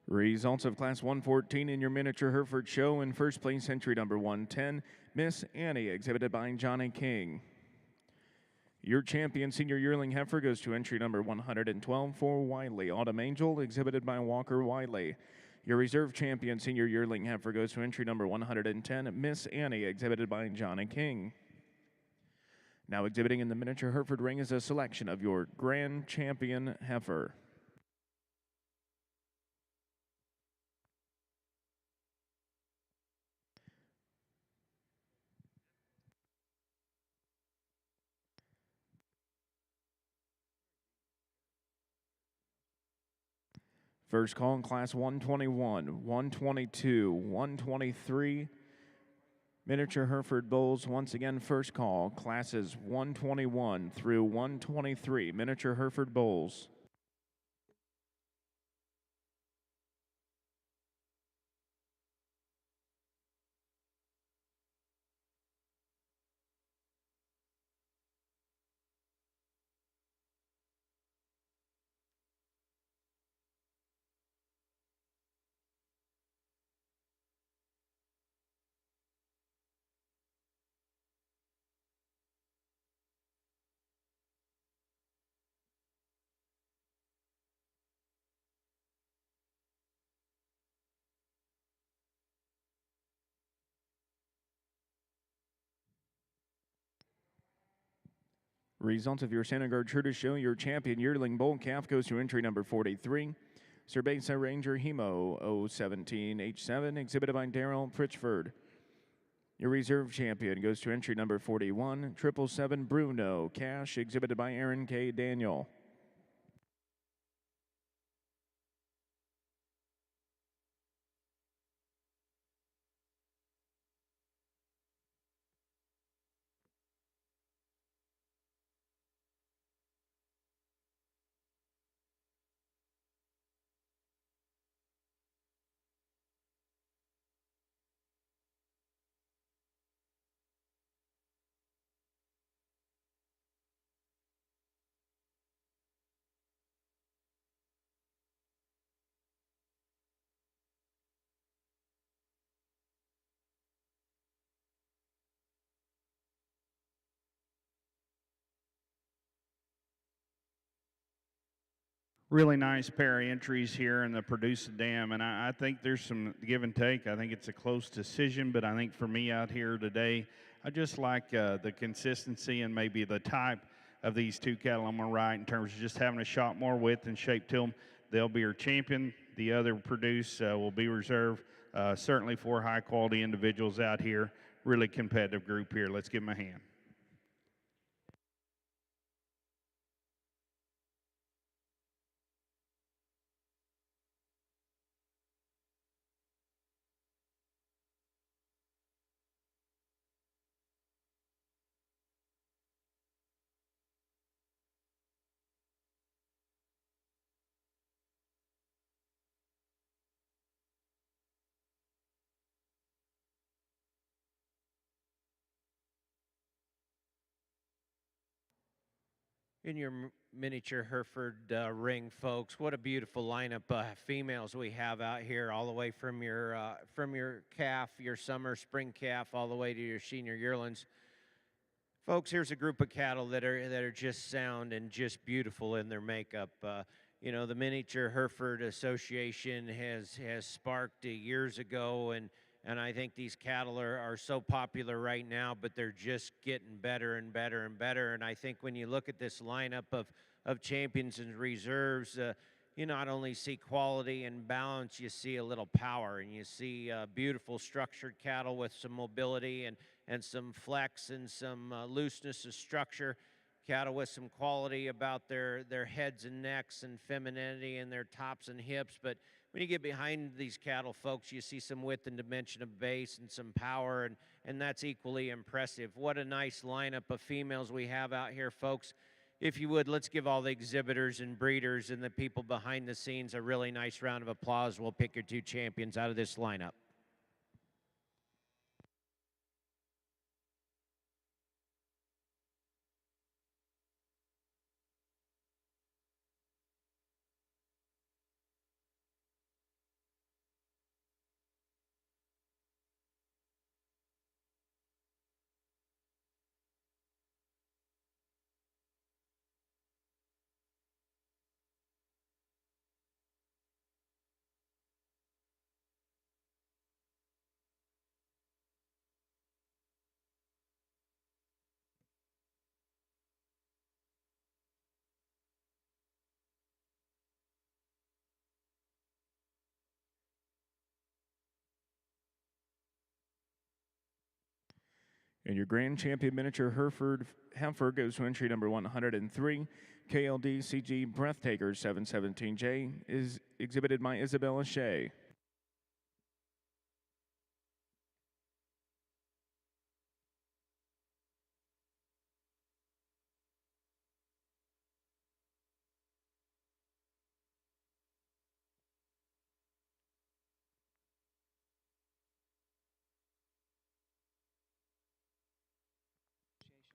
Results of Class 114 in your miniature Hereford show. In first place, entry number 110, Miss Annie, exhibited by Johnny King. Your champion senior yearling heifer goes to entry number 112 for Wiley. Autumn Angel, exhibited by Walker Wiley. Your reserve champion senior yearling heifer goes to entry number 110, Miss Annie, exhibited by Johnny King. Now exhibiting in the miniature Hereford ring is a selection of your grand champion heifer. First call in Class 121, 122, 123. Miniature Hereford bulls, once again, first call, classes 121 through 123. Miniature Hereford bulls. Results of your Santa Gertrudis show, your champion yearling bull calf goes to entry number 43. Cerveza Ranger Hemo 017H7, exhibited by Daryl Pritchford. Your reserve champion goes to entry number 41, 777 Bruno Cash, exhibited by Aaron K. Daniel. really nice pair of entries here in the Produce Dam, and I think there's some give and take. I think it's a close decision, but I think for me out here today, I just like the consistency and maybe the type of these two cattle I'm going to ride in terms of just having a shot more width and shape to them. They'll be our champion. The other Produce will be reserved, certainly for high-quality individuals out here. Really competitive group here. Let's give them a hand. In your miniature Hereford ring, folks, what a beautiful lineup of females we have out here, all the way from your calf, your summer, spring calf, all the way to your senior yearlings. Folks, here's a group of cattle that are just sound and just beautiful in their makeup. You know, the Miniature Hereford Association has sparked years ago, and I think these cattle are so popular right now, but they're just getting better and better and better. And I think when you look at this lineup of champions and reserves, you not only see quality and balance, you see a little power, and you see beautiful structured cattle with some mobility and some flex and some looseness of structure, cattle with some quality about their heads and necks and femininity and their tops and hips. But when you get behind these cattle, folks, you see some width and dimension of base and some power, and that's equally impressive. What a nice lineup of females we have out here, folks. If you would, let's give all the exhibitors and breeders and the people behind the scenes a really nice round of applause. We'll pick your two champions out of this lineup. And your grand champion miniature Hereford heifer goes to entry number 103, KLD CG Breathtaker 717J, is exhibited by Isabella Shea.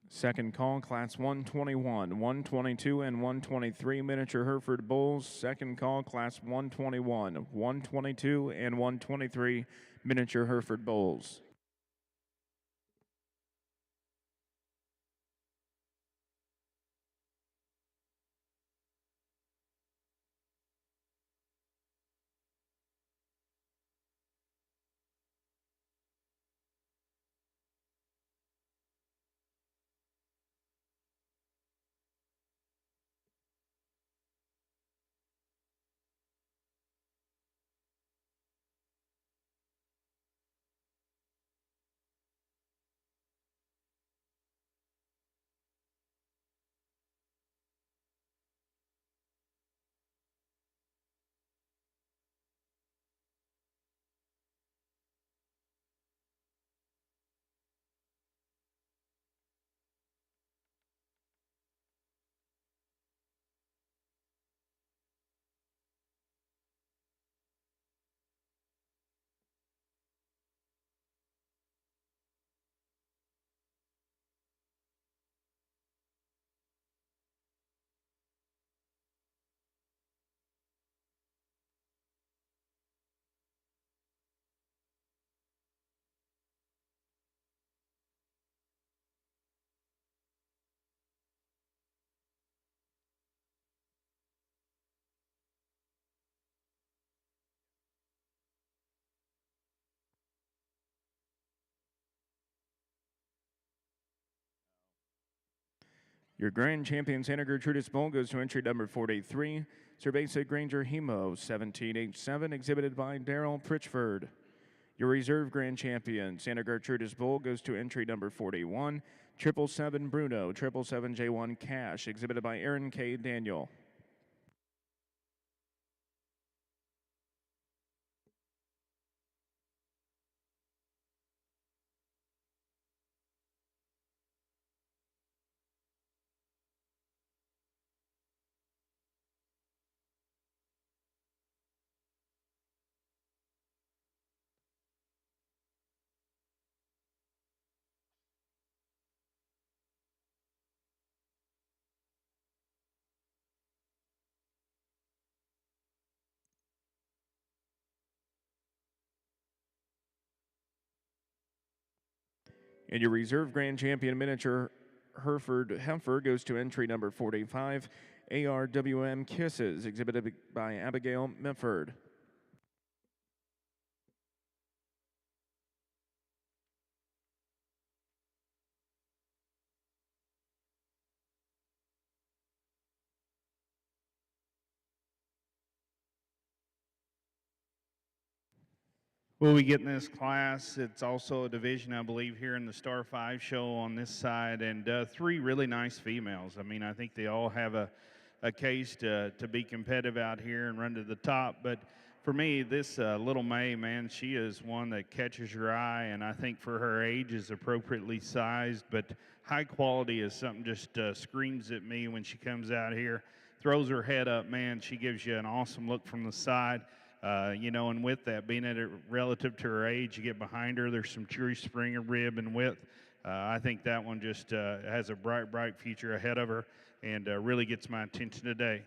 Second call, Class 121, 122, and 123 miniature Hereford bulls. Second call, Class 121, 122, and 123 miniature Hereford bulls. Your grand champion Santa Gertrudis bull goes to entry number 43, Cerveza Granger Hemo 1787, exhibited by Daryl Pritchford. Your reserve grand champion Santa Gertrudis bull goes to entry number 41, 777 Bruno 777J1 Cash, exhibited by Aaron K. Daniel. And your reserve grand champion miniature Hereford Heifer goes to entry number 45, ARWM Kisses, exhibited by Abigail Mifford. Will we get in this class? It's also a division, I believe, here in the Star 5 show on this side, and three really nice females. I mean, I think they all have a case to be competitive out here and run to the top. But for me, this little May, man, she is one that catches your eye, and I think for her age is appropriately sized. But high quality is something just screams at me when she comes out here, throws her head up, man. She gives you an awesome look from the side. You know, and with that, being at it relative to her age, you get behind her, there's some true spring of rib and width. I think that one just has a bright future ahead of her and really gets my attention today.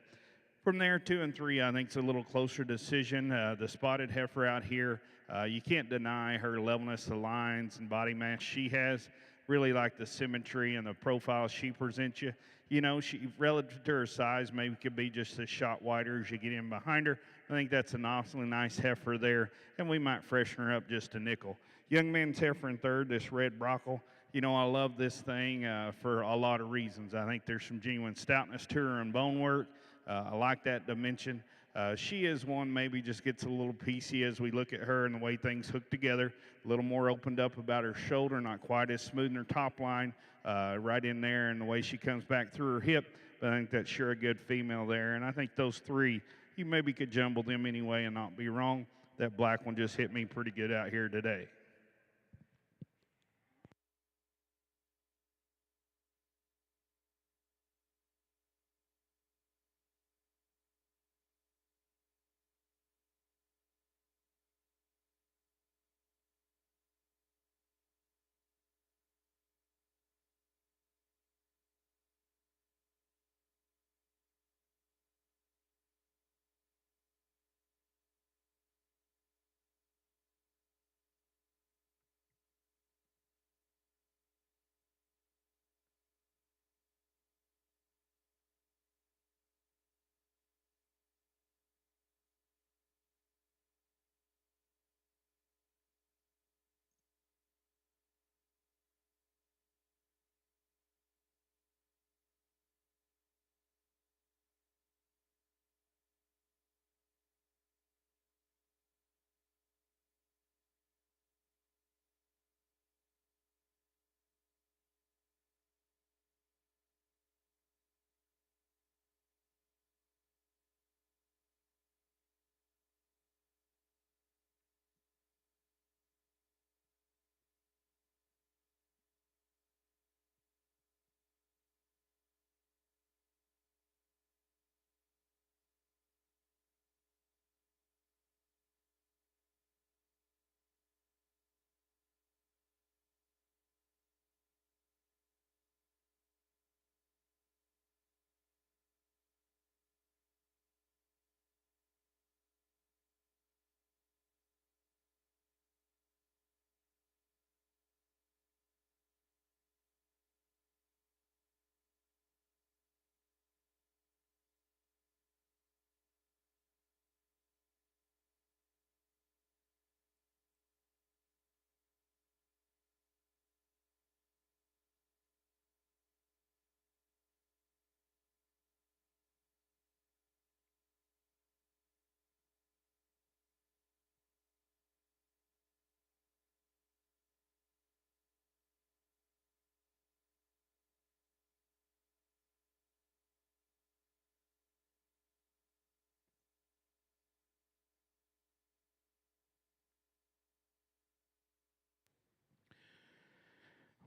From there, 2 and 3, I think it's a little closer decision. The spotted heifer out here, you can't deny her levelness of lines and body mass she has. Really like the symmetry and the profile she presents you. You know, she, relative to her size, maybe could be just a shot wider as you get in behind her. I think that's an awfully nice heifer there, and we might freshen her up just a nickel. Young man's heifer in third, this red brockle. You know, I love this thing for a lot of reasons. I think there's some genuine stoutness to her and bone work. I like that dimension. She is one maybe just gets a little piecey as we look at her and the way things hook together. A little more opened up about her shoulder, not quite as smooth in her top line, right in there, and the way she comes back through her hip. But I think that's sure a good female there. And I think those three, you maybe could jumble them anyway and not be wrong. That black one just hit me pretty good out here today.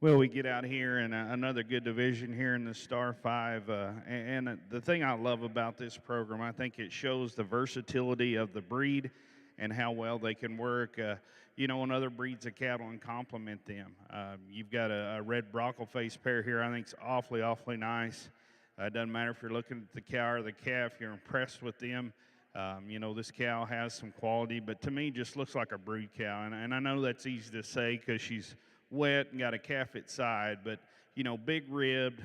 Well, we get out here in another good division here in the Star 5. And the thing I love about this program, I think it shows the versatility of the breed and how well they can work, in other breeds of cattle and complement them. You've got a red brockle face pair here. I think it's awfully, awfully nice. It doesn't matter if you're looking at the cow or the calf, you're impressed with them. This cow has some quality, but to me, just looks like a brood cow. And I know that's easy to say because she's wet and got a calf at side, but big ribbed,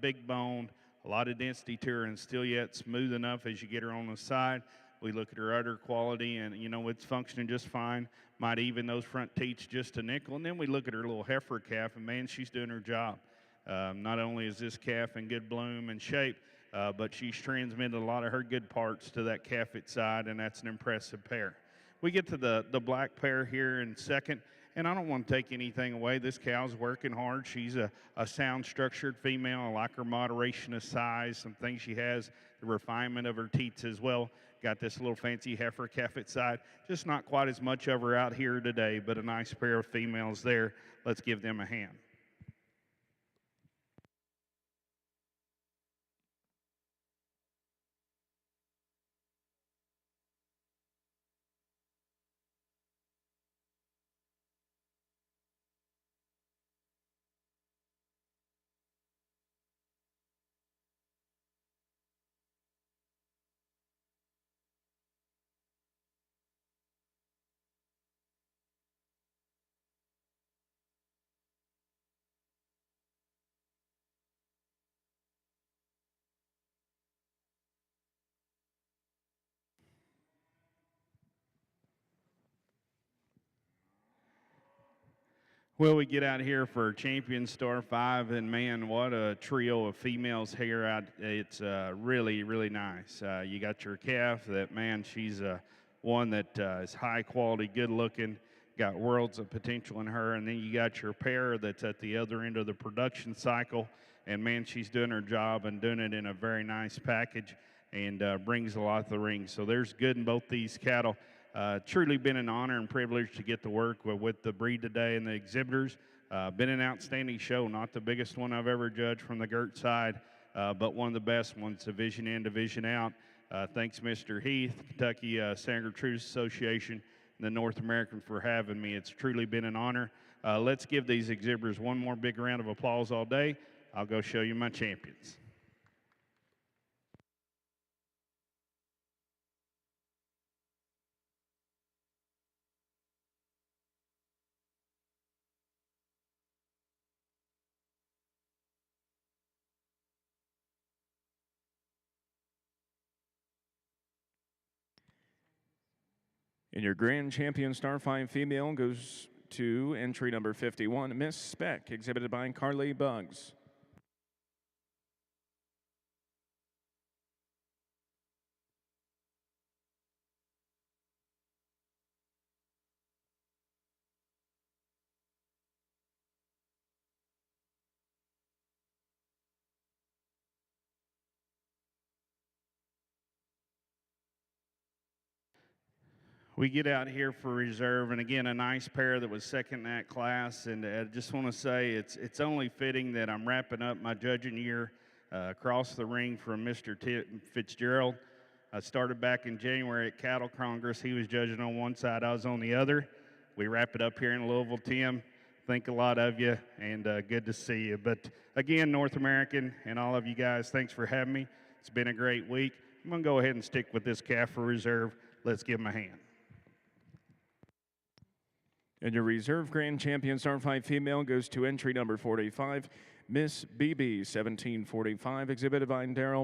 big boned, a lot of density to her, and still yet smooth enough as you get her on the side. We look at her udder quality, and it's functioning just fine. Might even those front teats just a nickel, and then we look at her little heifer calf, and man, she's doing her job. Not only is this calf in good bloom and shape, but she's transmitted a lot of her good parts to that calf at side, and that's an impressive pair. We get to the black pair here in second. And I don't want to take anything away. This cow's working hard. She's a sound structured female. I like her moderation of size, some things she has, the refinement of her teats as well. Got this little fancy heifer calf at side. Just not quite as much of her out here today, but a nice pair of females there. Let's give them a hand. Well, we get out here for Champion Star 5, and man, what a trio of females here. It's really, really nice. You got your calf that, man, she's one that is high quality, good looking, got worlds of potential in her. And then you got your pair that's at the other end of the production cycle, and man, she's doing her job and doing it in a very nice package and brings a lot to the ring. So there's good in both these cattle. Truly been an honor and privilege to get to work with the breed today and the exhibitors. Been an outstanding show, not the biggest one I've ever judged from the Gert side, but one of the best ones, division in, division out. Thanks, Mr. Heath, Kentucky San Gertrudis Association, and the North American for having me. It's truly been an honor. Let's give these exhibitors one more big round of applause all day. I'll go show you my champions. And your grand champion Star 5 female goes to entry number 51, Miss Speck, exhibited by Carly Buggs. We get out here for reserve, and again, a nice pair that was second in that class. And I just want to say it's only fitting that I'm wrapping up my judging year across the ring from Mr. Fitzgerald. I started back in January at Cattle Congress. He was judging on one side, I was on the other. We wrap it up here in Louisville, Tim. Think a lot of you, and good to see you. But again, North American and all of you guys, thanks for having me. It's been a great week. I'm going to go ahead and stick with this calf for reserve. Let's give him a hand. And your reserve grand champion Star 5 female goes to entry number 45, Miss BB 1745, exhibited by Daryl.